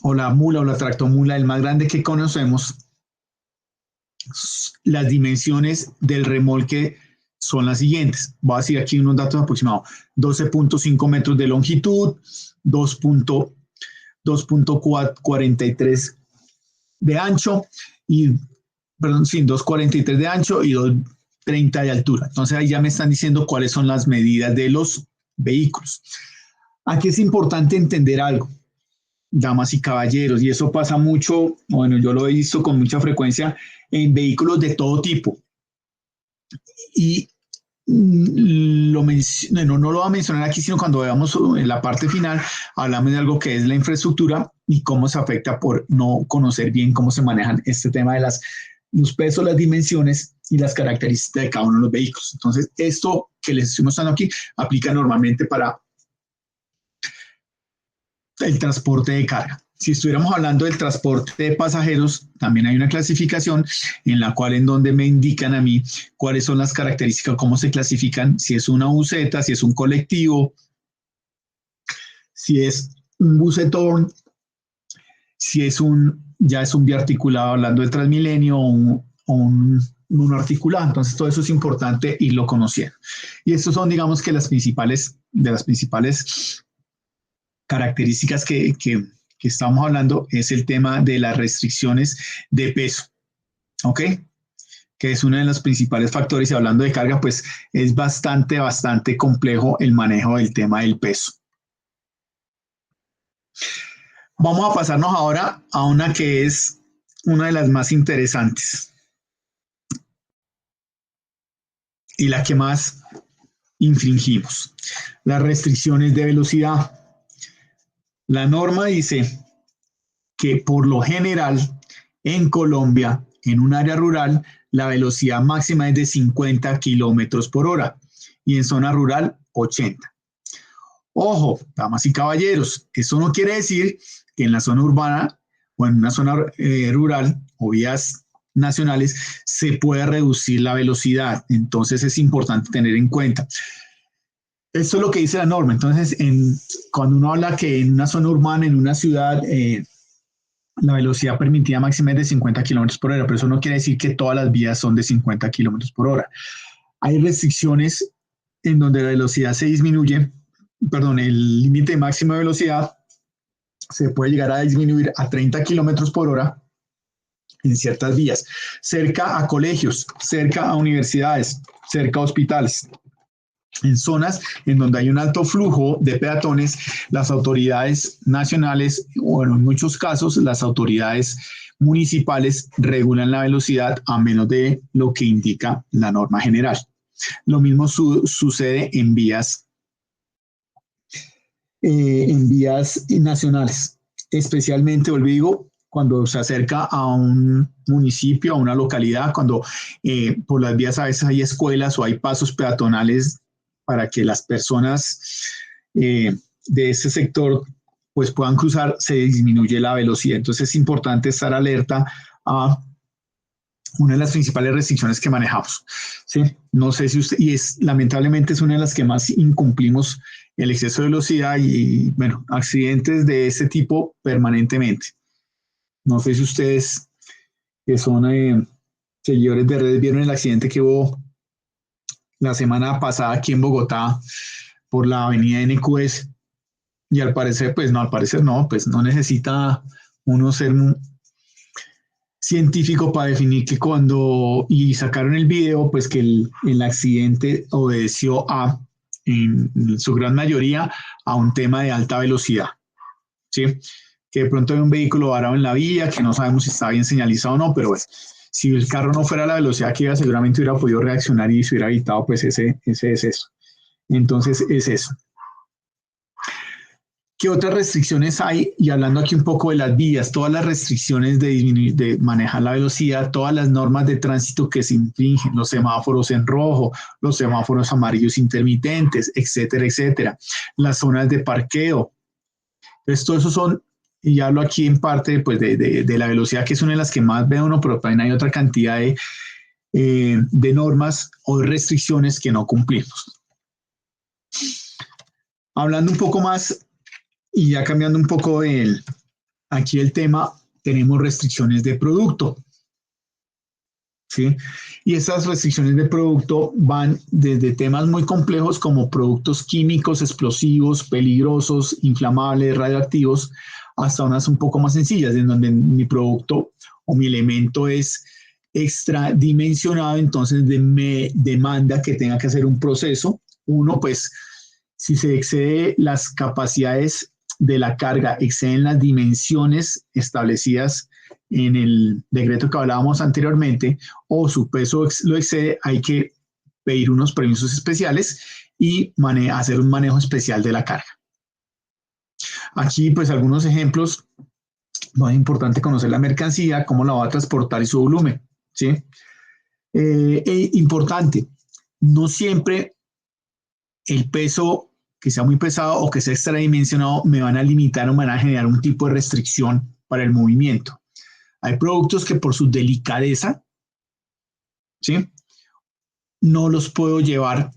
o la mula o la tractomula, el más grande que conocemos, las dimensiones del remolque son las siguientes. Voy a decir aquí unos datos aproximados. 12.5 metros de longitud, 2.43 de ancho y, perdón, sí, 2.43 de ancho y 2.30 de altura. Entonces ahí ya me están diciendo cuáles son las medidas de los vehículos. Aquí es importante entender algo, damas y caballeros, y eso pasa mucho, bueno, yo lo he visto con mucha frecuencia en vehículos de todo tipo. Y no lo voy a mencionar aquí, sino cuando veamos en la parte final, hablamos de algo que es la infraestructura y cómo se afecta por no conocer bien cómo se manejan este tema de los pesos, las dimensiones y las características de cada uno de los vehículos. Entonces, esto que les estoy mostrando aquí aplica normalmente para el transporte de carga. Si estuviéramos hablando del transporte de pasajeros, también hay una clasificación en la cual en donde me indican a mí cuáles son las características, cómo se clasifican, si es una buseta, si es un colectivo, si es un busetón, si es ya es un biarticulado hablando del Transmilenio o un articulado. Entonces todo eso es importante irlo conociendo. Y estos son, digamos, que las principales características que estamos hablando, es el tema de las restricciones de peso, ¿ok? Que es uno de los principales factores, y hablando de carga, pues es bastante complejo el manejo del tema del peso. Vamos a pasarnos ahora a una que es una de las más interesantes y la que más infringimos, las restricciones de velocidad. La norma dice que por lo general en Colombia, en un área rural, la velocidad máxima es de 50 kilómetros por hora y en zona rural 80. Ojo, damas y caballeros, eso no quiere decir que en la zona urbana o en una zona rural o vías nacionales se pueda reducir la velocidad. Entonces es importante tener en cuenta. Esto es lo que dice la norma. Entonces, cuando uno habla que en una zona urbana, en una ciudad, la velocidad permitida máxima es de 50 kilómetros por hora, pero eso no quiere decir que todas las vías son de 50 kilómetros por hora. Hay restricciones en donde la velocidad se disminuye, el límite máximo de velocidad se puede llegar a disminuir a 30 kilómetros por hora en ciertas vías, cerca a colegios, cerca a universidades, cerca a hospitales. En zonas en donde hay un alto flujo de peatones, las autoridades nacionales, bueno, en muchos casos las autoridades municipales regulan la velocidad a menos de lo que indica la norma general. Lo mismo sucede en vías nacionales, especialmente, digo, cuando se acerca a un municipio, a una localidad, cuando por las vías a veces hay escuelas o hay pasos peatonales para que las personas de ese sector pues puedan cruzar, se disminuye la velocidad. Entonces es importante estar alerta a una de las principales restricciones que manejamos, ¿sí? No sé si usted, y lamentablemente es una de las que más incumplimos, el exceso de velocidad y, bueno, accidentes de ese tipo permanentemente. No sé si ustedes, que son seguidores de redes, vieron el accidente que hubo la semana pasada aquí en Bogotá por la avenida NQS, y al parecer no, pues no necesita uno ser científico para definir que y sacaron el video, pues que el accidente obedeció en su gran mayoría, a un tema de alta velocidad, ¿sí? Que de pronto hay un vehículo varado en la vía, que no sabemos si está bien señalizado o no, pero pues, si el carro no fuera a la velocidad que iba, seguramente hubiera podido reaccionar y se hubiera evitado pues ese exceso. Entonces es eso. ¿Qué otras restricciones hay? Y hablando aquí un poco de las vías, todas las restricciones de manejar la velocidad, todas las normas de tránsito que se infringen, los semáforos en rojo, los semáforos amarillos intermitentes, etcétera, etcétera. Las zonas de parqueo. Entonces, todo eso son, y hablo aquí en parte pues, de la velocidad, que es una de las que más ve uno, pero también hay otra cantidad de normas o de restricciones que no cumplimos. Hablando un poco más, y ya cambiando un poco aquí el tema, tenemos restricciones de producto, ¿sí? Y esas restricciones de producto van desde temas muy complejos como productos químicos, explosivos, peligrosos, inflamables, radioactivos, hasta unas un poco más sencillas, en donde mi producto o mi elemento es extradimensionado, entonces me demanda que tenga que hacer un proceso. Uno, pues, si se excede las capacidades de la carga, exceden las dimensiones establecidas en el decreto que hablábamos anteriormente, o su peso lo excede, hay que pedir unos permisos especiales y hacer un manejo especial de la carga. Aquí, pues, algunos ejemplos. Muy importante conocer la mercancía, cómo la va a transportar y su volumen, ¿sí? Importante, no siempre el peso que sea muy pesado o que sea extradimensionado me van a limitar o me van a generar un tipo de restricción para el movimiento. Hay productos que por su delicadeza, ¿sí?, no los puedo llevar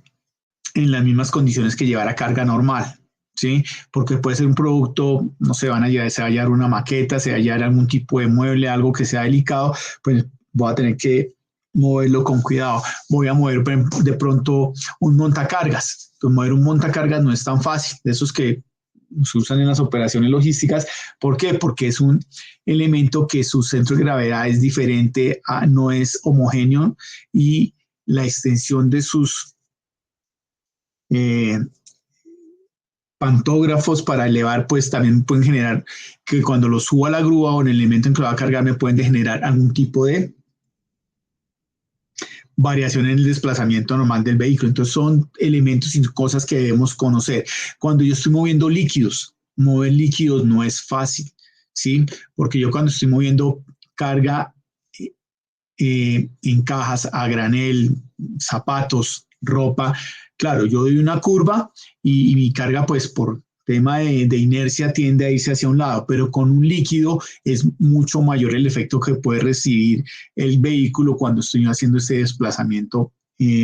en las mismas condiciones que llevar a carga normal, ¿sí? Porque puede ser un producto, no se va a hallar una maqueta, se va a hallar algún tipo de mueble, algo que sea delicado, pues voy a tener que moverlo con cuidado. Voy a mover de pronto un montacargas. Pues mover un montacargas no es tan fácil, de esos que se usan en las operaciones logísticas. ¿Por qué? Porque es un elemento que su centro de gravedad es diferente, no es homogéneo, y la extensión de sus pantógrafos para elevar, pues también pueden generar que cuando lo suba a la grúa o en el elemento en que lo va a cargar me pueden generar algún tipo de variación en el desplazamiento normal del vehículo. Entonces son elementos y cosas que debemos conocer. Cuando yo estoy moviendo líquidos, mover líquidos no es fácil, ¿sí? Porque yo cuando estoy moviendo carga en cajas, a granel, zapatos, ropa, claro, yo doy una curva y mi carga, pues por tema de inercia, tiende a irse hacia un lado, pero con un líquido es mucho mayor el efecto que puede recibir el vehículo cuando estoy haciendo este desplazamiento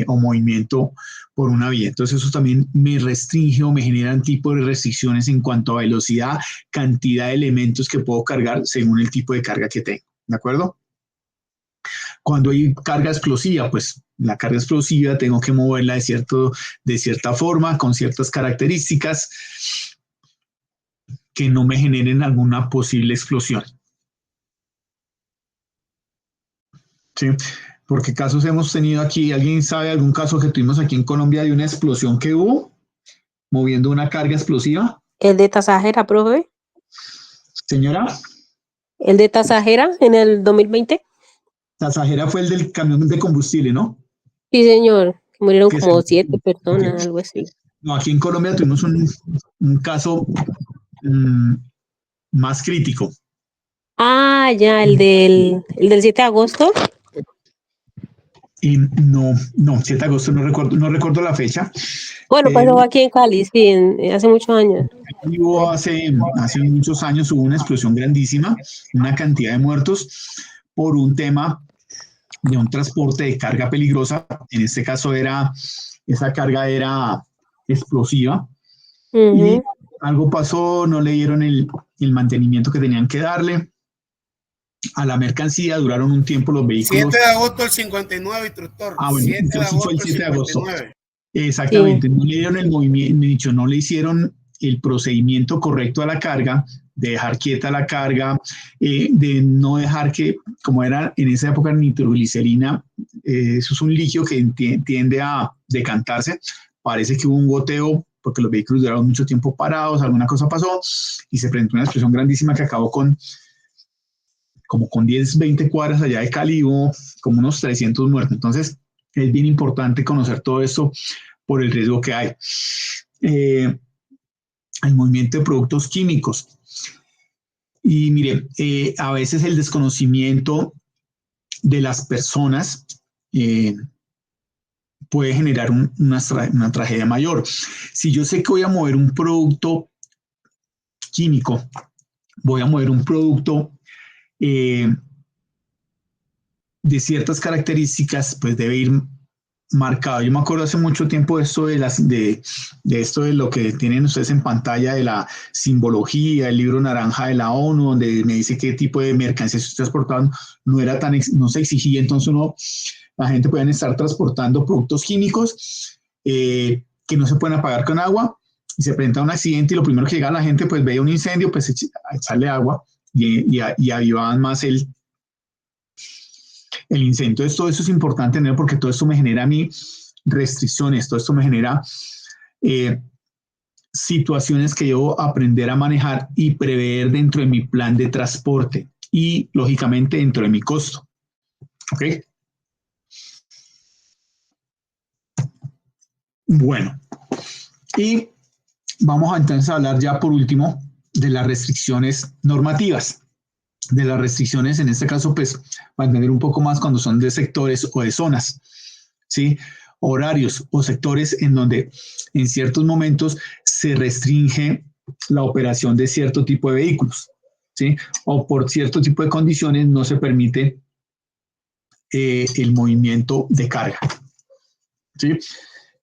o movimiento por una vía. Entonces eso también me restringe o me generan tipo de restricciones en cuanto a velocidad, cantidad de elementos que puedo cargar según el tipo de carga que tengo, ¿de acuerdo? Cuando hay carga explosiva, pues la carga explosiva tengo que moverla de cierta forma, con ciertas características que no me generen alguna posible explosión. ¿Sí? Porque casos hemos tenido aquí, ¿alguien sabe algún caso que tuvimos aquí en Colombia de una explosión que hubo moviendo una carga explosiva? ¿El de Tasajera, profe? Señora. ¿El de Tasajera en el 2020? Tasajera fue el del camión de combustible, ¿no? Sí, señor. Murieron como 7 personas, algo así. No, aquí en Colombia tuvimos un caso más crítico. Ah, ya, el del 7 de agosto. No, 7 de agosto, no recuerdo la fecha. Bueno, pasó aquí en Cali, sí, hace muchos años. Hubo hace muchos años hubo una explosión grandísima, una cantidad de muertos por un tema de un transporte de carga peligrosa. En este caso esa carga era explosiva. Y algo pasó, no le dieron el mantenimiento que tenían que darle a la mercancía, duraron un tiempo los vehículos. 7 de agosto del 59, instructor. Bueno, 7 de entonces fue el agosto 7 de agosto. 59. Exactamente, sí. No le dieron el movimiento, no le hicieron el procedimiento correcto a la carga, de dejar quieta la carga, de no dejar que, como era en esa época nitroglicerina, eso es un líquido que tiende a decantarse, parece que hubo un goteo porque los vehículos duraron mucho tiempo parados, alguna cosa pasó y se presentó una explosión grandísima que acabó con 10, 20 cuadras allá de Cali, hubo como unos 300 muertos. Entonces, es bien importante conocer todo esto por el riesgo que hay. El movimiento de productos químicos. Y mire, a veces el desconocimiento de las personas puede generar una tragedia mayor. Si yo sé que voy a mover un producto químico, voy a mover un producto de ciertas características, pues debe ir marcado. Yo me acuerdo hace mucho tiempo esto de esto de lo que tienen ustedes en pantalla de la simbología, el libro naranja de la ONU, donde me dice qué tipo de mercancías se transportaban, no se exigía, entonces la gente podía estar transportando productos químicos que no se pueden apagar con agua, y se presenta un accidente y lo primero que llega a la gente, pues veía un incendio, pues echarle agua y avivaban más el incendio. Entonces, todo eso es importante tener porque todo esto me genera a mí restricciones, todo esto me genera situaciones que debo aprender a manejar y prever dentro de mi plan de transporte y, lógicamente, dentro de mi costo. ¿Ok? Bueno, y vamos entonces a hablar ya por último de las restricciones normativas. De las restricciones, en este caso, pues, para entender un poco más cuando son de sectores o de zonas, ¿sí? Horarios o sectores en donde en ciertos momentos se restringe la operación de cierto tipo de vehículos, ¿sí? O por cierto tipo de condiciones no se permite el movimiento de carga, ¿sí?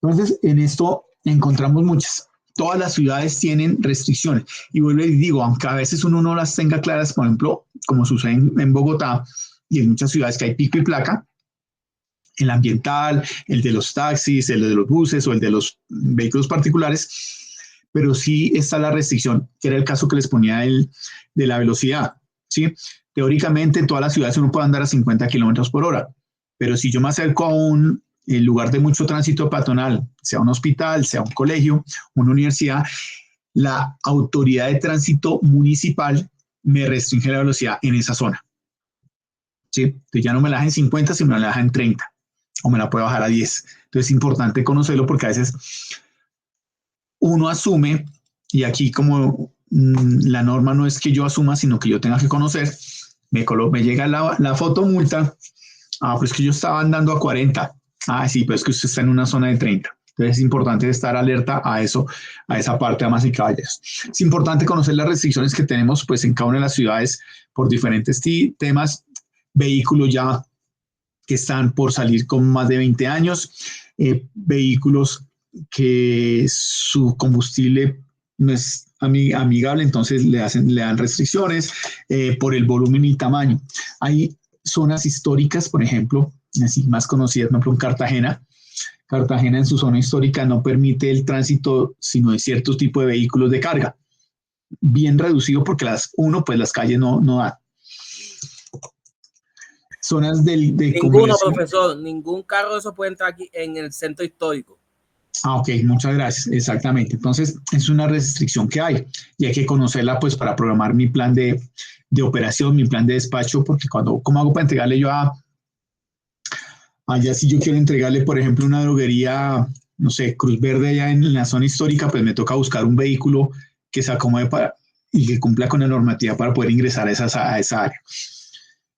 Entonces, en esto encontramos muchas. Todas las ciudades tienen restricciones. Y vuelvo y digo, aunque a veces uno no las tenga claras, por ejemplo, como sucede en Bogotá y en muchas ciudades que hay pico y placa, el ambiental, el de los taxis, el de los buses o el de los vehículos particulares, pero sí está la restricción, que era el caso que les ponía de la velocidad, ¿sí? Teóricamente en todas las ciudades uno puede andar a 50 kilómetros por hora, pero si yo me acerco a un lugar de mucho tránsito peatonal, sea un hospital, sea un colegio, una universidad, la autoridad de tránsito municipal me restringe la velocidad en esa zona, ¿sí? Entonces ya no me la deja en 50, sino me la deja en 30, o me la puede bajar a 10. Entonces es importante conocerlo porque a veces uno asume, y aquí como la norma no es que yo asuma, sino que yo tenga que conocer, me llega la fotomulta, pues que yo estaba andando a 40, sí, pero es que usted está en una zona de 30. Entonces es importante estar alerta a eso, a esa parte, damas y caballeros. Es importante conocer las restricciones que tenemos pues en cada una de las ciudades por diferentes temas, vehículos ya que están por salir con más de 20 años, vehículos que su combustible no es amigable, entonces le dan restricciones por el volumen y tamaño. Hay zonas históricas, por ejemplo, así más conocidas, por ejemplo, en Cartagena. Cartagena en su zona histórica no permite el tránsito sino de ciertos tipos de vehículos de carga, bien reducido porque las calles no dan. Zonas ninguno, profesor, ningún carro de eso puede entrar aquí en el centro histórico. Ok, muchas gracias, exactamente. Entonces, es una restricción que hay y hay que conocerla pues para programar mi plan de operación, mi plan de despacho, porque ¿cómo hago para entregarle yo allá si yo quiero entregarle, por ejemplo, una droguería, no sé, Cruz Verde allá en la zona histórica, pues me toca buscar un vehículo que se acomode y que cumpla con la normativa para poder ingresar a esa área.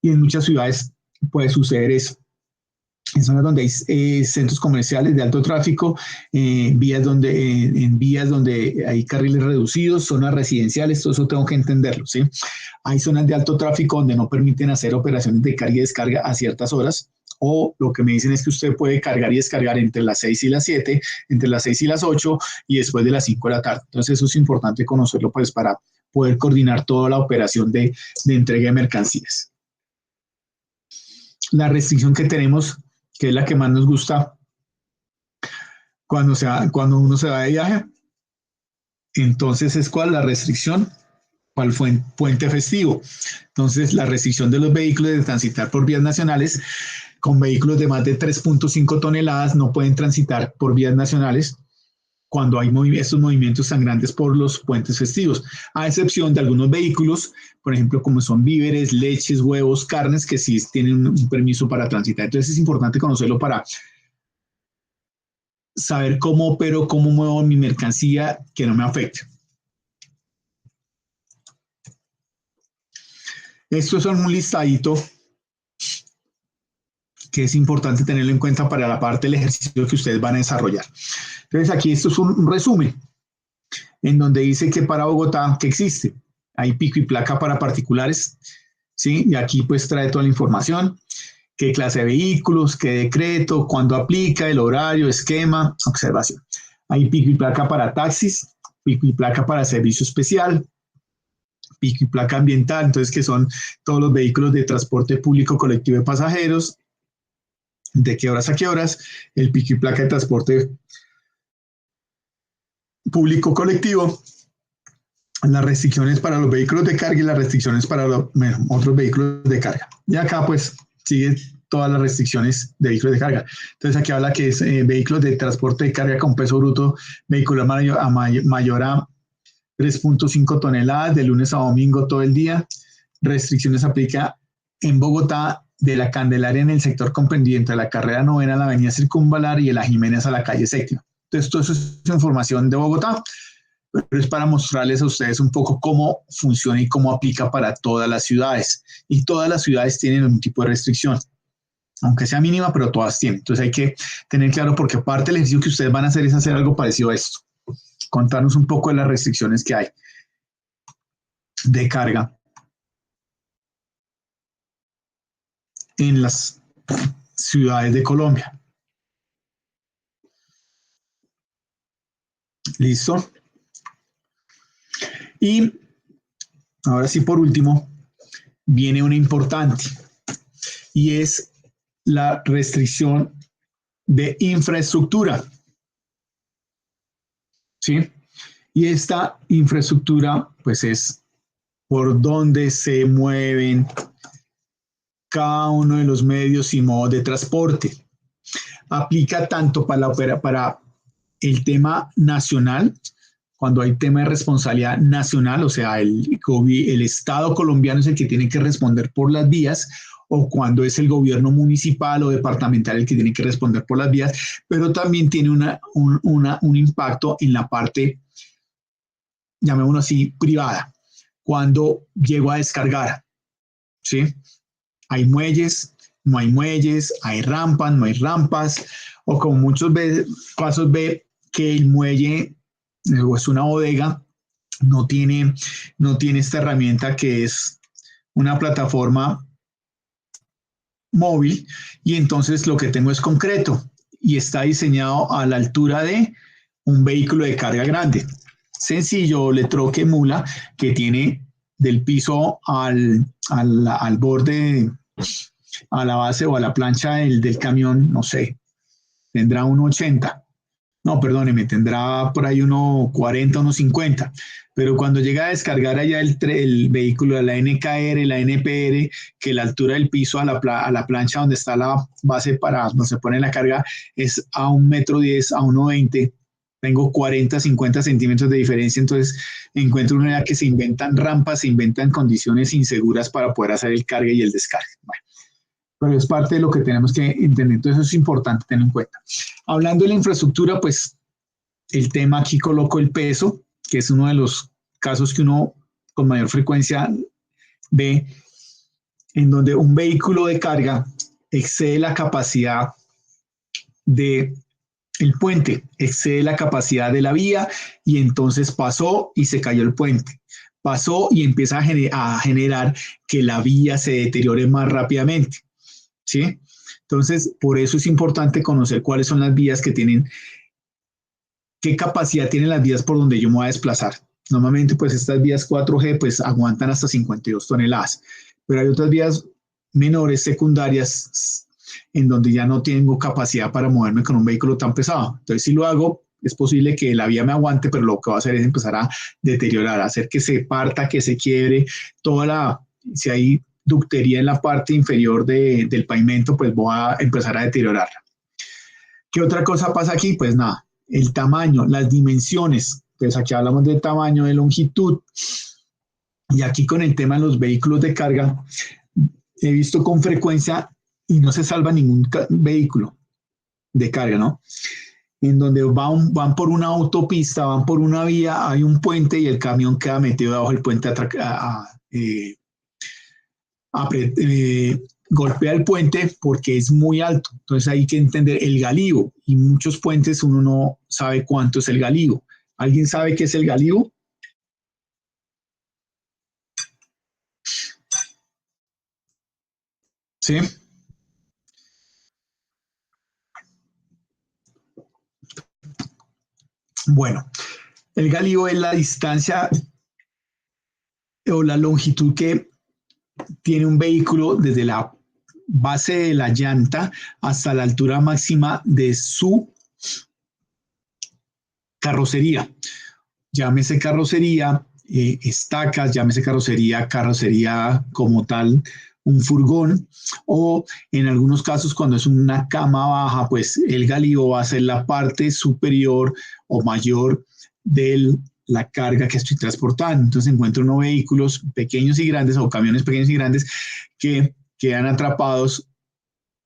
Y en muchas ciudades puede suceder eso. en zonas donde hay centros comerciales de alto tráfico, en vías donde hay carriles reducidos, zonas residenciales, todo eso tengo que entenderlo, ¿sí? Hay zonas de alto tráfico donde no permiten hacer operaciones de carga y descarga a ciertas horas, o lo que me dicen es que usted puede cargar y descargar entre las 6 y las 7, entre las 6 y las 8 y después de las 5 de la tarde. Entonces eso es importante conocerlo pues para poder coordinar toda la operación de entrega de mercancías. La restricción que tenemos, que es la que más nos gusta cuando uno se va de viaje, entonces es ¿cuál? La restricción, ¿cuál fue puente festivo? Entonces la restricción de los vehículos de transitar por vías nacionales con vehículos de más de 3.5 toneladas no pueden transitar por vías nacionales cuando hay estos movimientos tan grandes por los puentes festivos, a excepción de algunos vehículos, por ejemplo, como son víveres, leches, huevos, carnes, que sí tienen un permiso para transitar. Entonces es importante conocerlo para saber cómo opero, cómo muevo mi mercancía que no me afecte. Estos son un listadito que es importante tenerlo en cuenta para la parte del ejercicio que ustedes van a desarrollar. Entonces aquí esto es un resumen en donde dice que para Bogotá, ¿qué existe? Hay pico y placa para particulares, ¿sí? Y aquí pues trae toda la información, qué clase de vehículos, qué decreto, cuándo aplica, el horario, esquema, observación. Hay pico y placa para taxis, pico y placa para servicio especial, pico y placa ambiental, entonces que son todos los vehículos de transporte público colectivo de pasajeros, de qué horas a qué horas, el pico y placa de transporte público colectivo, las restricciones para los vehículos de carga y las restricciones para otros vehículos de carga. Y acá pues sigue todas las restricciones de vehículos de carga. Entonces aquí habla que es vehículos de transporte de carga con peso bruto vehicular mayor a 3.5 toneladas de lunes a domingo todo el día. Restricciones aplica en Bogotá de la Candelaria en el sector comprendido entre la carrera 9 a la avenida Circunvalar y de la Jiménez a la calle 7. Entonces todo eso es información de Bogotá, pero es para mostrarles a ustedes un poco cómo funciona y cómo aplica para todas las ciudades. Y todas las ciudades tienen un tipo de restricción, aunque sea mínima, pero todas tienen. Entonces hay que tener claro, porque parte del ejercicio que ustedes van a hacer es hacer algo parecido a esto. Contarnos un poco de las restricciones que hay de carga en las ciudades de Colombia. ¿Listo? Y ahora sí, por último, viene una importante y es la restricción de infraestructura. ¿Sí? Y esta infraestructura, pues es por donde se mueven cada uno de los medios y modos de transporte. Aplica tanto para el tema nacional, cuando hay tema de responsabilidad nacional, o sea, el Estado colombiano es el que tiene que responder por las vías, o cuando es el gobierno municipal o departamental el que tiene que responder por las vías, pero también tiene un impacto en la parte, llamémoslo así, privada, cuando llego a descargar, ¿sí? Hay muelles, no hay muelles, hay rampas, no hay rampas, o como muchos casos ve que el muelle o es una bodega, no tiene esta herramienta que es una plataforma móvil, y entonces lo que tengo es concreto y está diseñado a la altura de un vehículo de carga grande, sencillo, le troque mula, que tiene del piso al borde, a la base o a la plancha del camión, no sé, tendrá un 80. No, perdóneme, tendrá por ahí unos 40, unos 50. Pero cuando llega a descargar allá el vehículo de la NKR, la NPR, que la altura del piso a la plancha donde está la base para donde se pone la carga es a 1,10 m, a 1,20 m, tengo 40, 50 centímetros de diferencia, entonces encuentro una idea que se inventan rampas, se inventan condiciones inseguras para poder hacer el cargue y el descargue. Bueno, pero es parte de lo que tenemos que entender, entonces eso es importante tener en cuenta. Hablando de la infraestructura, pues el tema aquí coloco el peso, que es uno de los casos que uno con mayor frecuencia ve, en donde un vehículo de carga excede la capacidad de el puente, excede la capacidad de la vía y entonces pasó y se cayó el puente. Pasó y empieza a generar que la vía se deteriore más rápidamente, ¿sí? Entonces, por eso es importante conocer cuáles son las vías que tienen, qué capacidad tienen las vías por donde yo me voy a desplazar. Normalmente, pues estas vías 4G pues aguantan hasta 52 toneladas, pero hay otras vías menores, secundarias, en donde ya no tengo capacidad para moverme con un vehículo tan pesado. Entonces, si lo hago, es posible que la vía me aguante, pero lo que va a hacer es empezar a deteriorar, a hacer que se parta, que se quiebre, si hay ductería en la parte inferior del pavimento, pues voy a empezar a deteriorarla. ¿Qué otra cosa pasa aquí? Pues nada, el tamaño, las dimensiones, pues aquí hablamos de tamaño, de longitud, y aquí con el tema de los vehículos de carga, he visto con frecuencia y no se salva ningún vehículo de carga, ¿no? En donde van por una autopista, van por una vía, hay un puente y el camión queda metido debajo del puente golpea el puente porque es muy alto. Entonces hay que entender el galío y muchos puentes uno no sabe cuánto es el galío. ¿Alguien sabe qué es el galío? Sí. Bueno, el galío es la distancia o la longitud que tiene un vehículo desde la base de la llanta hasta la altura máxima de su carrocería. Llámese carrocería, estacas, llámese carrocería como tal, un furgón, o en algunos casos cuando es una cama baja, pues el galío va a ser la parte superior o mayor de la carga que estoy transportando. Entonces encuentro unos vehículos pequeños y grandes o camiones pequeños y grandes que quedan atrapados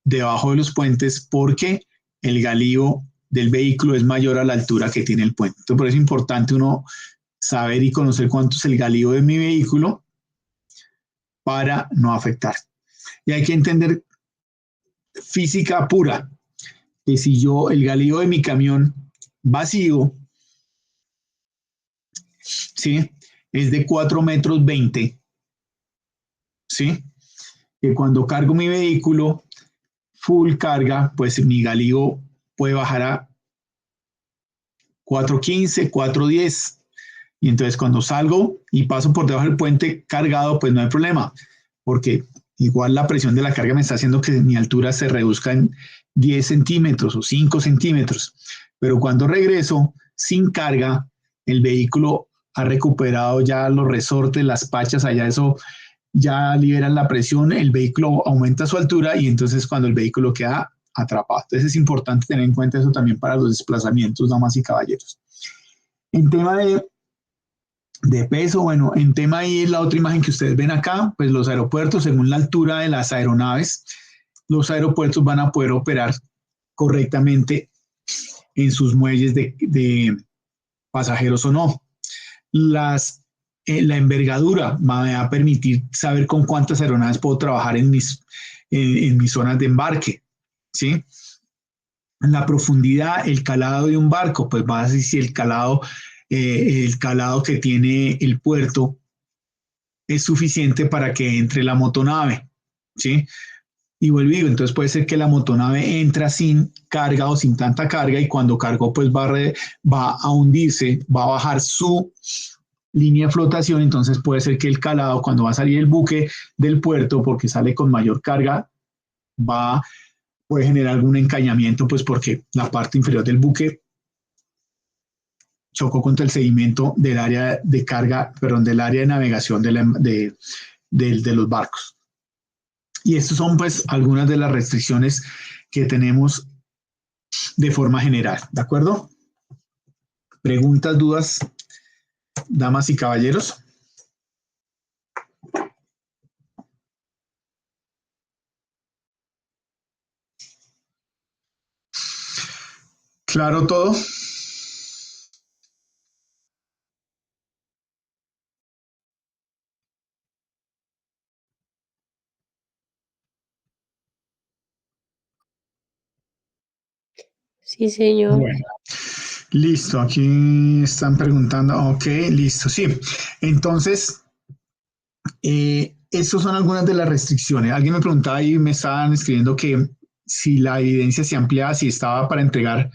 debajo de los puentes porque el galío del vehículo es mayor a la altura que tiene el puente. Entonces, por eso es importante uno saber y conocer cuánto es el galío de mi vehículo para no afectar. Y hay que entender física pura, que si yo el galío de mi camión vacío, ¿sí? Es de 4,20 metros, ¿sí? Que cuando cargo mi vehículo full carga, pues mi galío puede bajar a 4,15, 4,10. Y entonces cuando salgo y paso por debajo del puente cargado, pues no hay problema, porque igual la presión de la carga me está haciendo que mi altura se reduzca en 10 centímetros o 5 centímetros. Pero cuando regreso sin carga, el vehículo ha recuperado ya los resortes, las pachas, allá eso ya liberan la presión, el vehículo aumenta su altura y entonces cuando el vehículo queda atrapado. Entonces es importante tener en cuenta eso también para los desplazamientos, damas y caballeros. En tema de peso, bueno, en tema ahí la otra imagen que ustedes ven acá, pues los aeropuertos, según la altura de las aeronaves, los aeropuertos van a poder operar correctamente en sus muelles de pasajeros o no. La envergadura me va a permitir saber con cuántas aeronaves puedo trabajar en mis zonas de embarque, ¿sí? La profundidad, el calado de un barco, pues va a decir si el calado que tiene el puerto es suficiente para que entre la motonave, ¿sí? Y vuelvo y digo, entonces puede ser que la motonave entra sin carga o sin tanta carga y cuando cargó pues va a hundirse, va a bajar su línea de flotación, entonces puede ser que el calado cuando va a salir el buque del puerto porque sale con mayor carga puede generar algún encañamiento pues porque la parte inferior del buque chocó contra el sedimento del área de carga, perdón, del área de navegación de los barcos. Y estas son pues algunas de las restricciones que tenemos de forma general, ¿de acuerdo? Preguntas, dudas, damas y caballeros. ¿Claro todo? Sí, señor. Bueno, listo, aquí están preguntando, ok, listo, sí. Entonces, estas son algunas de las restricciones. Alguien me preguntaba y me estaban escribiendo que si la evidencia se ampliaba, si estaba para entregar,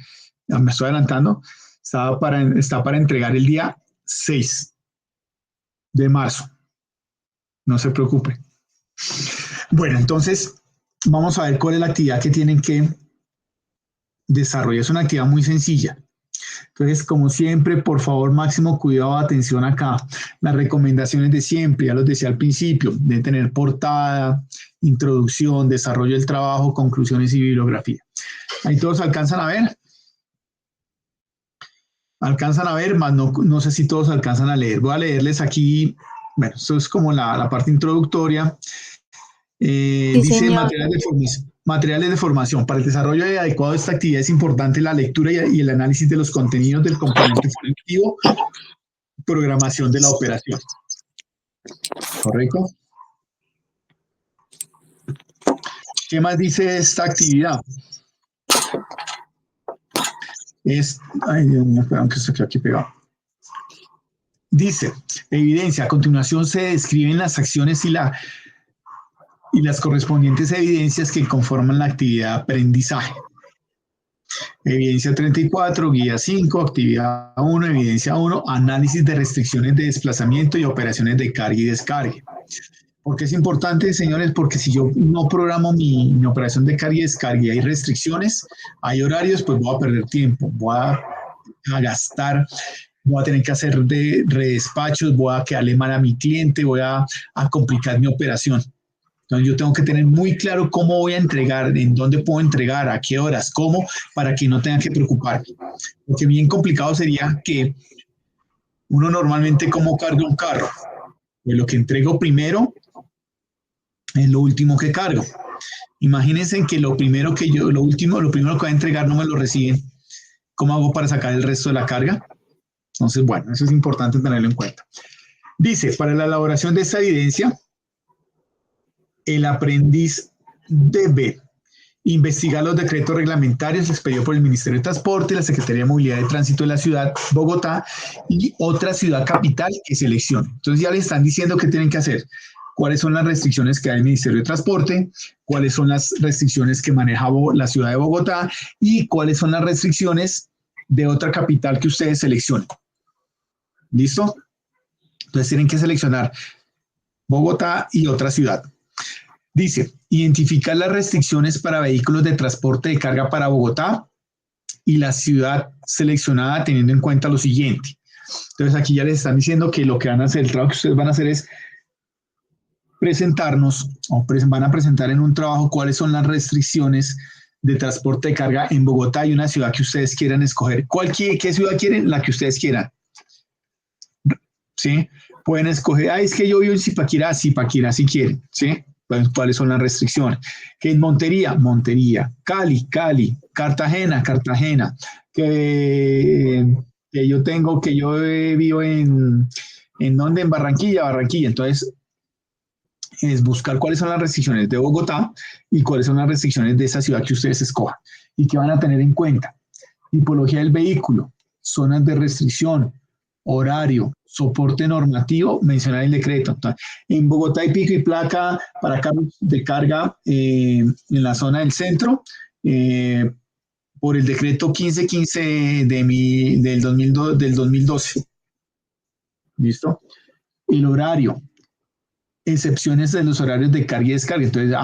me estoy adelantando, está para entregar el día 6 de marzo. No se preocupe. Bueno, entonces vamos a ver cuál es la actividad que tienen que desarrollar. Es una actividad muy sencilla. Entonces, como siempre, por favor, máximo cuidado, atención acá. Las recomendaciones de siempre, ya los decía al principio, de tener portada, introducción, desarrollo del trabajo, conclusiones y bibliografía. Ahí todos alcanzan a ver. Alcanzan a ver, más no sé si todos alcanzan a leer. Voy a leerles aquí, bueno, esto es como la parte introductoria. Sí, Dice señor. materiales de formación. Para el desarrollo adecuado de esta actividad es importante la lectura y el análisis de los contenidos del componente formativo, programación de la operación. ¿Correcto? ¿Qué más dice esta actividad? Ay, Dios mío, espera, que se quedó aquí pegado. Dice, evidencia, a continuación se describen las acciones y las correspondientes evidencias que conforman la actividad de aprendizaje. Evidencia 34, guía 5, actividad 1, evidencia 1, análisis de restricciones de desplazamiento y operaciones de carga y descarga. ¿Por qué es importante, señores? Porque si yo no programo mi operación de carga y descarga y hay restricciones, hay horarios, pues voy a perder tiempo, voy a gastar, voy a tener que hacer redespachos, voy a quedarle mal a mi cliente, voy a complicar mi operación. Entonces yo tengo que tener muy claro cómo voy a entregar, en dónde puedo entregar, a qué horas, cómo, para que no tenga que preocuparme. Porque bien complicado sería que uno normalmente cómo carga un carro. Pues lo que entrego primero es lo último que cargo. Imagínense que lo primero que voy a entregar no me lo reciben. ¿Cómo hago para sacar el resto de la carga? Entonces, bueno, eso es importante tenerlo en cuenta. Dice, para la elaboración de esta evidencia, el aprendiz debe investigar los decretos reglamentarios expedidos por el Ministerio de Transporte, la Secretaría de Movilidad y Tránsito de la ciudad Bogotá y otra ciudad capital que seleccione. Entonces ya le están diciendo qué tienen que hacer, cuáles son las restricciones que hay en el Ministerio de Transporte, cuáles son las restricciones que maneja la ciudad de Bogotá y cuáles son las restricciones de otra capital que ustedes seleccionen. ¿Listo? Entonces tienen que seleccionar Bogotá y otra ciudad. Dice, identificar las restricciones para vehículos de transporte de carga para Bogotá y la ciudad seleccionada teniendo en cuenta lo siguiente. Entonces aquí ya les están diciendo que lo que van a hacer, el trabajo que ustedes van a hacer es presentarnos, van a presentar en un trabajo cuáles son las restricciones de transporte de carga en Bogotá y una ciudad que ustedes quieran escoger. ¿Qué ciudad quieren? La que ustedes quieran. ¿Sí? Pueden escoger, es que yo vivo en Zipaquirá si quieren, ¿sí? Pues, ¿cuáles son las restricciones? Que en Montería, Cali, Cartagena, que yo vivo en ¿dónde? En Barranquilla. Entonces, es buscar cuáles son las restricciones de Bogotá y cuáles son las restricciones de esa ciudad que ustedes escojan. ¿Y qué van a tener en cuenta? Tipología del vehículo, zonas de restricción, horario, soporte normativo, mencionar el decreto. Entonces, en Bogotá hay pico y placa para carros de carga en la zona del centro, por el decreto 1515 del 2012. ¿Listo? El horario, excepciones de los horarios de carga y descarga. Entonces,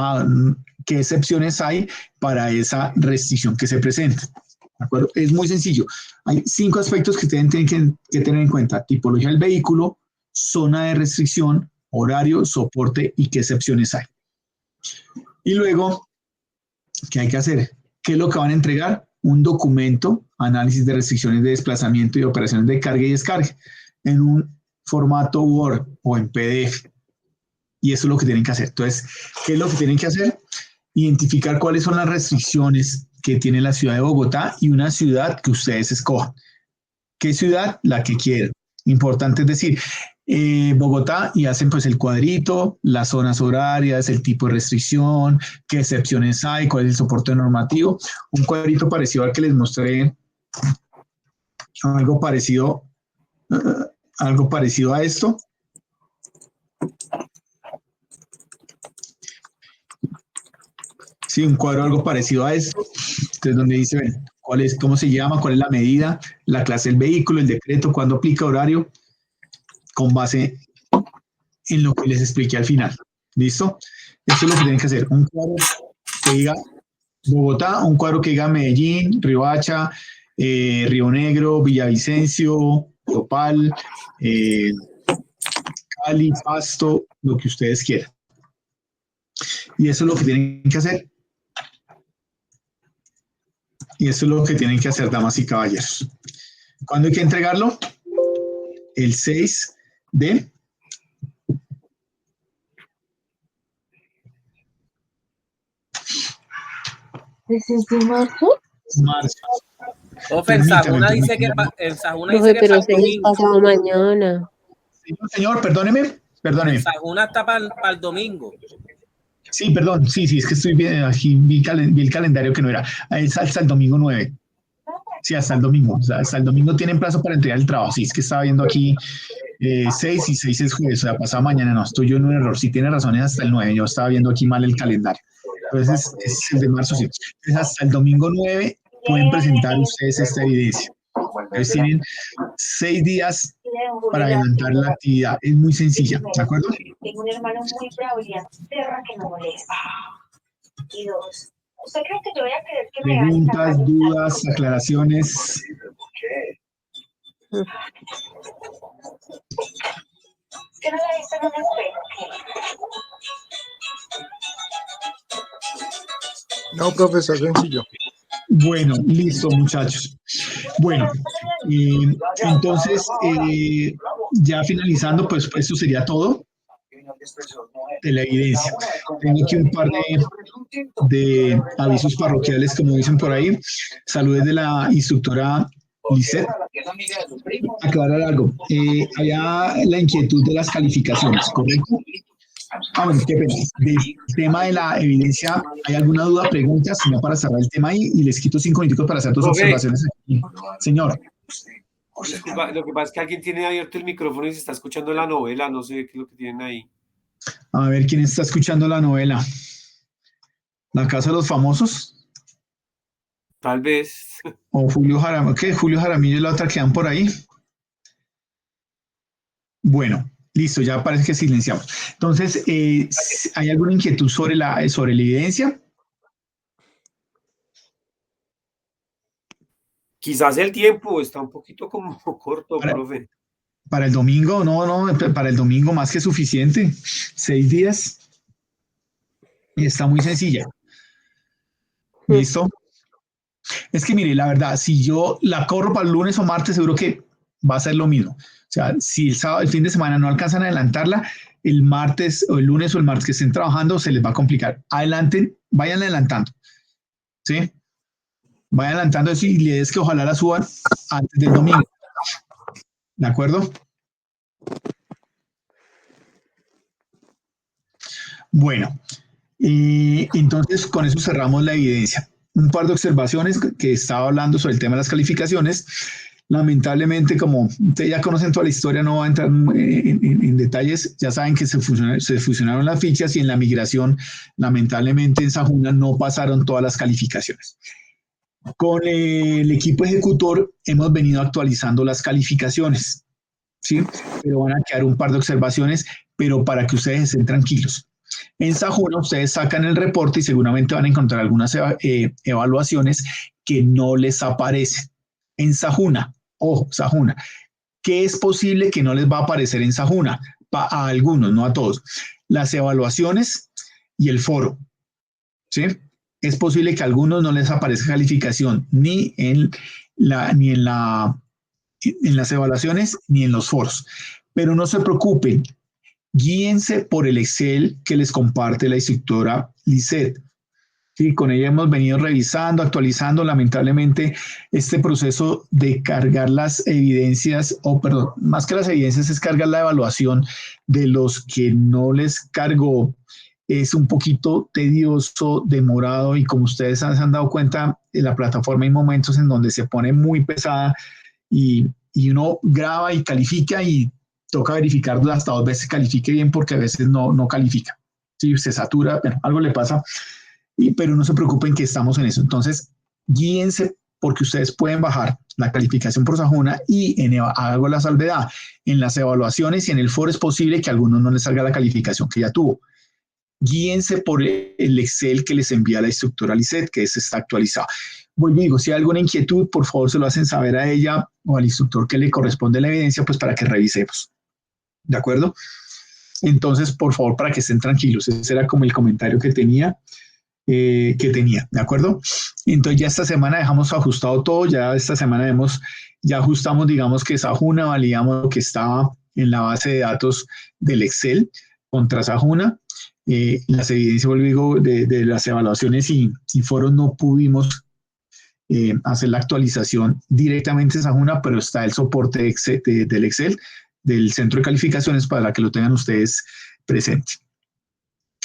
¿qué excepciones hay para esa restricción que se presenta? ¿De acuerdo? Es muy sencillo. Hay 5 aspectos que ustedes tienen que tener en cuenta. Tipología del vehículo, zona de restricción, horario, soporte y qué excepciones hay. Y luego, ¿qué hay que hacer? ¿Qué es lo que van a entregar? Un documento, análisis de restricciones de desplazamiento y operaciones de carga y descarga, en un formato Word o en PDF. Y eso es lo que tienen que hacer. Entonces, ¿qué es lo que tienen que hacer? Identificar cuáles son las restricciones que tiene la ciudad de Bogotá y una ciudad que ustedes escojan. ¿Qué ciudad? La que quieran. Importante, es decir, Bogotá, y hacen pues el cuadrito, las zonas horarias, el tipo de restricción, qué excepciones hay, cuál es el soporte normativo. Un cuadrito parecido al que les mostré, algo parecido a esto. Sí, un cuadro algo parecido a esto. Entonces, donde dice, ven, cuál es, cómo se llama, cuál es la medida, la clase del vehículo, el decreto, cuándo aplica horario, con base en lo que les expliqué al final. ¿Listo? Eso es lo que tienen que hacer. Un cuadro que diga Bogotá, un cuadro que diga Medellín, Riohacha, Río Negro, Villavicencio, Topal, Cali, Pasto, lo que ustedes quieran. Y eso es lo que tienen que hacer. Y eso es lo que tienen que hacer, damas y caballeros. ¿Cuándo hay que entregarlo? El 6 de marzo. Profe, en Sajuna dice que Profe, para pero el se les domingo. pasado mañana. Señor, perdóneme. En Sajuna está para el domingo. Sí, perdón, sí, es que estoy bien, aquí vi el calendario que no era. Es hasta el domingo 9. Sí, hasta el domingo. O sea, hasta el domingo tienen plazo para entregar el trabajo. Sí, es que estaba viendo aquí 6 y 6 es jueves, o sea, pasado mañana. No, estoy yo en un error. Sí, tiene razón, es hasta el 9. Yo estaba viendo aquí mal el calendario. Entonces, es el de marzo, sí. Entonces, hasta el domingo 9 pueden presentar ustedes esta evidencia. Entonces, tienen 6 días para adelantar la actividad. Es muy sencilla, ¿de acuerdo? Tengo un hermano muy bravo y aterra que no molesta. Y dos, ¿usted cree que yo voy a querer que me haga Preguntas, dudas, aclaraciones. Que no la vista no me espero. No, profesor, sencillo. Bueno, listo, muchachos. Bueno, entonces, ya finalizando, pues esto sería todo de la evidencia. Tengo aquí un par de avisos parroquiales, como dicen por ahí. Saludos de la instructora Lisset. Aclarar algo. Había la inquietud de las calificaciones, ¿correcto? Bueno, qué pena. Del tema de la evidencia, ¿hay alguna duda, pregunta? Si no, para cerrar el tema ahí, y les quito 5 minutos para hacer 2 observaciones aquí. Señor. Disculpa, lo que pasa es que alguien tiene abierto el micrófono y se está escuchando la novela, no sé qué es lo que tienen ahí. A ver, ¿quién está escuchando la novela? ¿La Casa de los Famosos? Tal vez. ¿O Julio Jaramillo? ¿Qué? ¿Julio Jaramillo y la otra quedan por ahí? Bueno, listo, ya parece que silenciamos. Entonces, ¿hay alguna inquietud sobre la evidencia? Quizás el tiempo está un poquito como corto, profe. Para el domingo, no, para el domingo más que suficiente. 6 días. Y está muy sencilla. ¿Listo? Es que mire, la verdad, si yo la corro para el lunes o martes, seguro que va a ser lo mismo. O sea, si el sábado, el fin de semana no alcanzan a adelantarla, el martes o el lunes o el martes que estén trabajando, se les va a complicar. Adelanten, vayan adelantando. ¿Sí? Vayan adelantando eso y la idea es que ojalá la suban antes del domingo. ¿De acuerdo? Bueno, entonces con eso cerramos la evidencia. Un par de observaciones que estaba hablando sobre el tema de las calificaciones. Lamentablemente, como ustedes ya conocen toda la historia, no voy a entrar en detalles. Ya saben que se fusionaron las fichas y en la migración, lamentablemente en Sajuna no pasaron todas las calificaciones. Con el equipo ejecutor hemos venido actualizando las calificaciones, ¿sí? Pero van a quedar un par de observaciones, pero para que ustedes estén tranquilos. En Sajuna ustedes sacan el reporte y seguramente van a encontrar algunas evaluaciones que no les aparecen. En Sajuna, ojo, Sajuna, ¿qué es posible que no les va a aparecer en Sajuna? A algunos, no a todos. Las evaluaciones y el foro, ¿sí? Es posible que a algunos no les aparezca calificación ni en las evaluaciones ni en los foros. Pero no se preocupen, guíense por el Excel que les comparte la instructora Lisset. Sí, con ella hemos venido revisando, actualizando. Lamentablemente, este proceso de cargar las evidencias, o perdón, más que las evidencias, es cargar la evaluación de los que no les cargó, es un poquito tedioso, demorado, y como ustedes se han dado cuenta, en la plataforma hay momentos en donde se pone muy pesada y uno graba y califica y toca verificarlo hasta 2 veces califique bien porque a veces no califica. Sí, se satura, bueno, algo le pasa. Pero no se preocupen que estamos en eso. Entonces, guíense porque ustedes pueden bajar la calificación por Sajuna y hago la salvedad. En las evaluaciones y en el foro es posible que a algunos no les salga la calificación que ya tuvo. Guíense por el Excel que les envía la instructora Lisette, que está actualizado. Vuelvo y digo, si hay alguna inquietud, por favor se lo hacen saber a ella o al instructor que le corresponde la evidencia, pues para que revisemos. ¿De acuerdo? Entonces, por favor, para que estén tranquilos. Ese era como el comentario que tenía. ¿de acuerdo? Entonces ya esta semana dejamos ajustado todo, ya esta semana ya ajustamos, digamos que Sajuna, validamos lo que estaba en la base de datos del Excel contra Sajuna, las evidencias, vuelvo de las evaluaciones y foros no pudimos hacer la actualización directamente en Sajuna, pero está el soporte del Excel, del centro de calificaciones para que lo tengan ustedes presente.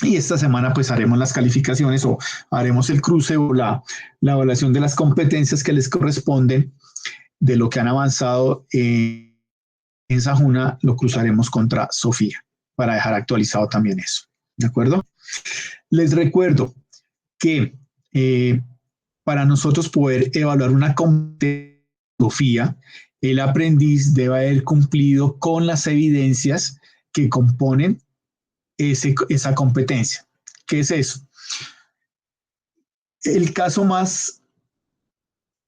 Y esta semana pues haremos las calificaciones o haremos el cruce o la evaluación de las competencias que les corresponden de lo que han avanzado en Sajuna, lo cruzaremos contra Sofía para dejar actualizado también eso. ¿De acuerdo? Les recuerdo que para nosotros poder evaluar una competencia, Sofía, el aprendiz debe haber cumplido con las evidencias que componen esa competencia. ¿Qué es eso? El caso más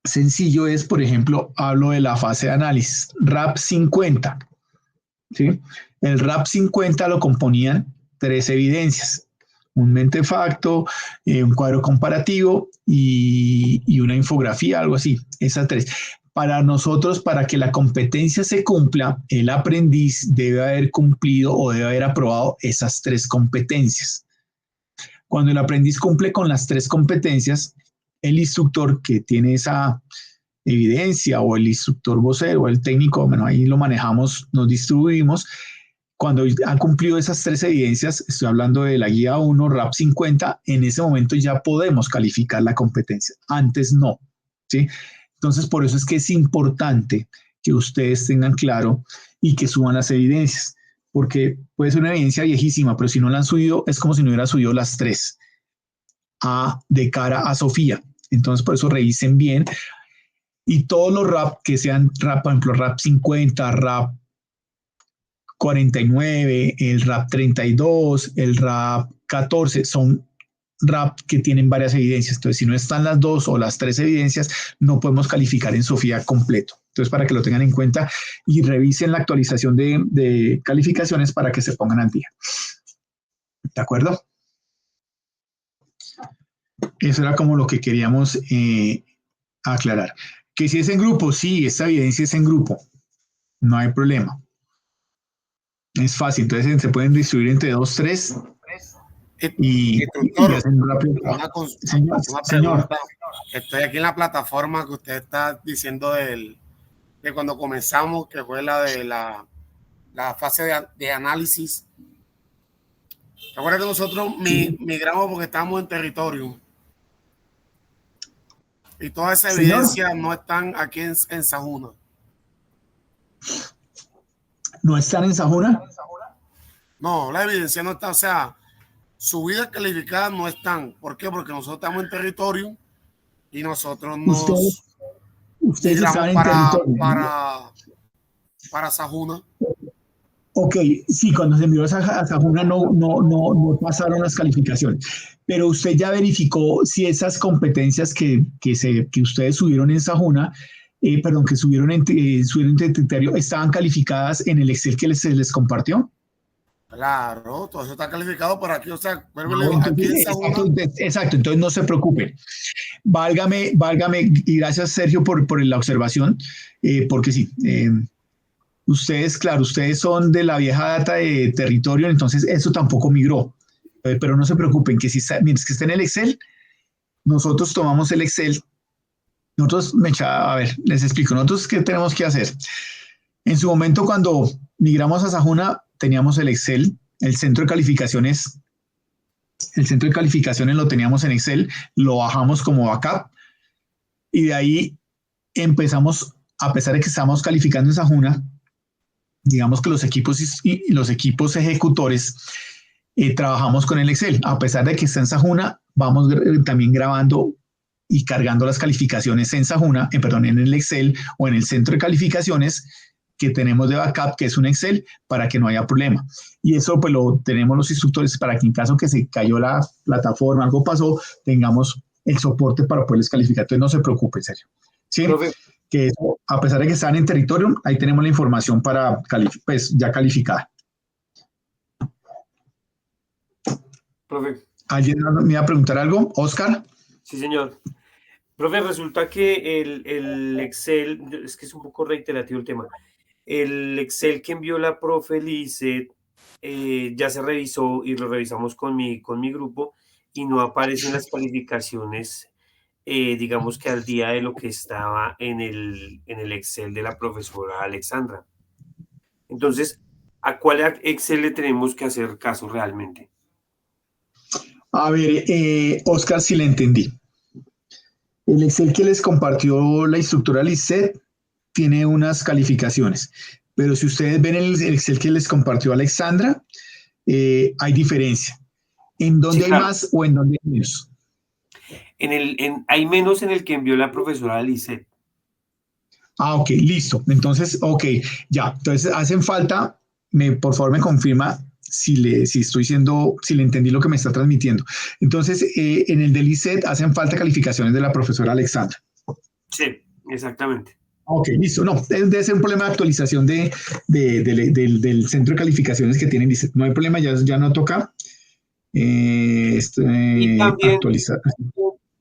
sencillo es, por ejemplo, hablo de la fase de análisis, RAP 50. ¿Sí? El RAP 50 lo componían 3 evidencias, un mentefacto, un cuadro comparativo y una infografía, algo así, esas 3. Para nosotros, para que la competencia se cumpla, el aprendiz debe haber cumplido o debe haber aprobado esas 3 competencias. Cuando el aprendiz cumple con las 3 competencias, el instructor que tiene esa evidencia o el instructor vocero o el técnico, bueno, ahí lo manejamos, nos distribuimos. Cuando han cumplido esas 3 evidencias, estoy hablando de la guía 1, RAP 50, en ese momento ya podemos calificar la competencia. Antes no, ¿sí? Entonces, por eso es que es importante que ustedes tengan claro y que suban las evidencias, porque puede ser una evidencia viejísima, pero si no la han subido, es como si no hubiera subido las 3 de cara a Sofía. Entonces, por eso revisen bien. Y todos los RAP que sean RAP, por ejemplo, RAP 50, RAP 49, el RAP 32, el RAP 14, son RAP que tienen varias evidencias. Entonces, si no están las 2 o las 3 evidencias, no podemos calificar en Sofía completo. Entonces, para que lo tengan en cuenta y revisen la actualización de calificaciones para que se pongan al día. ¿De acuerdo? Eso era como lo que queríamos aclarar. Que si es en grupo, sí, esta evidencia es en grupo. No hay problema. Es fácil. Entonces, se pueden distribuir entre 2, 3. Y hacen rápido. Señor, estoy aquí en la plataforma que usted está diciendo de cuando comenzamos, que fue la de la fase de análisis. Recuerda que nosotros migramos porque estamos en territorio y toda esa evidencia no están aquí en Sajuna. ¿No están en Sajuna? No, la evidencia no está, o sea, subidas calificadas no están. ¿Por qué? Porque nosotros estamos en territorio y nosotros nos ustedes estaban en territorio para Sajuna. Ok, sí, cuando se envió a Sajuna no pasaron las calificaciones, pero usted ya verificó si esas competencias que ustedes subieron en Sajuna, que subieron en territorio, estaban calificadas en el Excel que se les compartió. Claro, todo eso está calificado por aquí, o sea, exacto, entonces no se preocupen. Válgame, y gracias Sergio por la observación, porque sí, ustedes son de la vieja data de territorio, entonces eso tampoco migró, pero no se preocupen, que si está, mientras que esté en el Excel, nosotros tomamos el Excel. Nosotros, a ver, les explico. Nosotros, ¿qué tenemos que hacer? En su momento, cuando migramos a Sajuna, teníamos el Excel, el centro de calificaciones. El centro de calificaciones lo teníamos en Excel, lo bajamos como backup y de ahí empezamos, a pesar de que estamos calificando en Sajuna, digamos que los equipos ejecutores trabajamos con el Excel. A pesar de que está en Sajuna, vamos también grabando y cargando las calificaciones en Sajuna, en el Excel o en el centro de calificaciones que tenemos de backup, que es un Excel, para que no haya problema. Y eso pues lo tenemos los instructores para que en caso que se cayó la plataforma, algo pasó, tengamos el soporte para poderles calificar. Entonces no se preocupe, en serio. ¿Sí? Profe. Que eso, a pesar de que están en territorio, ahí tenemos la información para pues, ya calificada. Profe. ¿Alguien me iba a preguntar algo? ¿Oscar? Sí, señor. Profe, resulta que el Excel, es que es un poco reiterativo el tema, el Excel que envió la profe Lizeth ya se revisó y lo revisamos con mi grupo y no aparecen las calificaciones, digamos que al día de lo que estaba en el Excel de la profesora Alexandra. Entonces, ¿a cuál Excel le tenemos que hacer caso realmente? A ver, Oscar, si le entendí. El Excel que les compartió la instructora Lizeth tiene unas calificaciones, pero si ustedes ven el Excel que les compartió Alexandra, hay diferencia. ¿En dónde hay más o en dónde hay menos? Hay menos en el que envió la profesora Lizeth. Ah, ok, listo. Entonces, ok, ya. Entonces, hacen falta, por favor me confirma si le entendí lo que me está transmitiendo. Entonces, en el de Lizeth hacen falta calificaciones de la profesora Alexandra. Sí, exactamente. Ok, listo. No, debe ser un problema de actualización del centro de calificaciones que tienen Lizeth. No hay problema, ya no toca y también actualizar.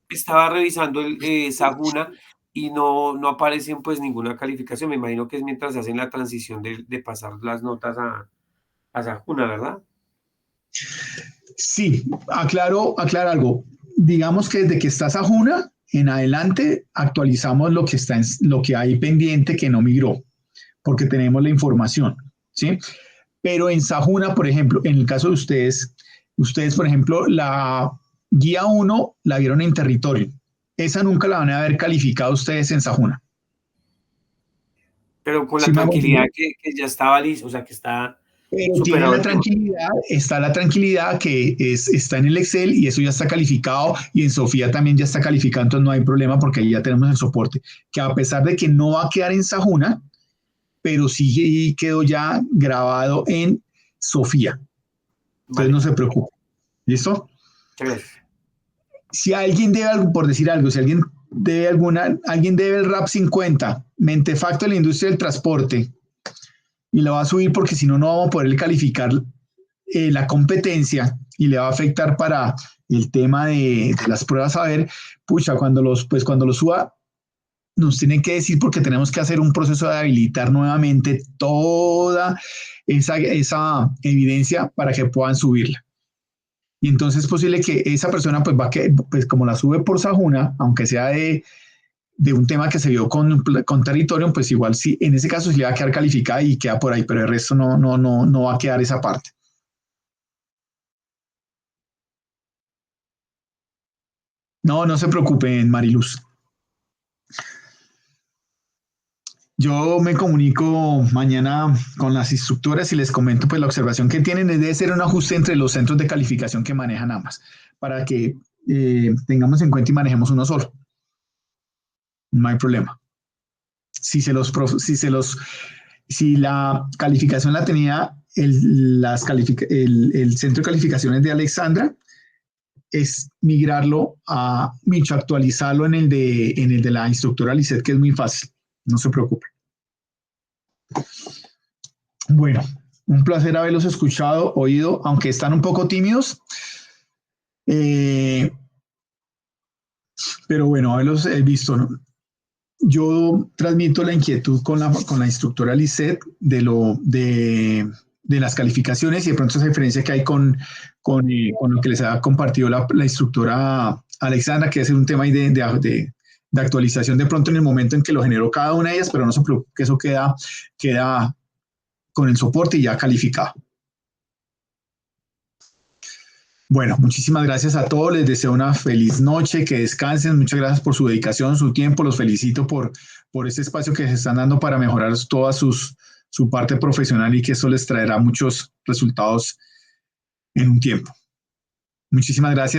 Estaba revisando el Sajuna y no aparecen pues ninguna calificación. Me imagino que es mientras hacen la transición de pasar las notas a Sajuna, ¿verdad? Sí, aclaro algo. Digamos que desde que está Sajuna en adelante actualizamos lo que hay pendiente que no migró, porque tenemos la información, ¿sí? Pero en Sajuna, por ejemplo, en el caso de ustedes, por ejemplo, la guía 1 la vieron en territorio. Esa nunca la van a haber calificado ustedes en Sajuna. Pero con la tranquilidad que ya estaba listo, o sea, que está... Pero tiene está la tranquilidad que está en el Excel y eso ya está calificado y en Sofía también ya está calificado, entonces no hay problema porque ahí ya tenemos el soporte, que a pesar de que no va a quedar en Sajuna, pero sí quedó ya grabado en Sofía. Entonces no se preocupe. ¿Listo? Gracias. Si alguien debe algo, por decir algo, si alguien debe el RAP 50, Mentefacto de la industria del transporte, y lo va a subir porque si no, no vamos a poder calificar la competencia y le va a afectar para el tema de las pruebas. A ver, pucha, cuando lo suba, nos tienen que decir porque tenemos que hacer un proceso de habilitar nuevamente toda esa evidencia para que puedan subirla. Y entonces es posible que esa persona pues como la sube por Sajuna, aunque sea de un tema que se vio con territorio, pues igual sí, en ese caso sí le va a quedar calificada y queda por ahí, pero el resto no va a quedar esa parte. No se preocupen, Mariluz. Yo me comunico mañana con las instructoras y les comento pues la observación que tienen. Debe ser un ajuste entre los centros de calificación que manejan ambas, para que tengamos en cuenta y manejemos uno solo. No hay problema. Si la calificación la tenía el centro de calificaciones de Alexandra, es migrarlo actualizarlo en el de la instructora Lizeth, que es muy fácil. No se preocupe. Bueno, un placer haberlos escuchado, oído, aunque están un poco tímidos. Pero bueno, haberlos visto, ¿no? Yo transmito la inquietud con la instructora Lizeth de de las calificaciones y de pronto esa diferencia que hay con lo que les ha compartido la instructora Alexandra, que es un tema ahí de actualización de pronto en el momento en que lo generó cada una de ellas, pero no se preocupe que eso queda con el soporte y ya calificado. Bueno, muchísimas gracias a todos, les deseo una feliz noche, que descansen, muchas gracias por su dedicación, su tiempo, los felicito por este espacio que se están dando para mejorar toda su parte profesional y que eso les traerá muchos resultados en un tiempo. Muchísimas gracias.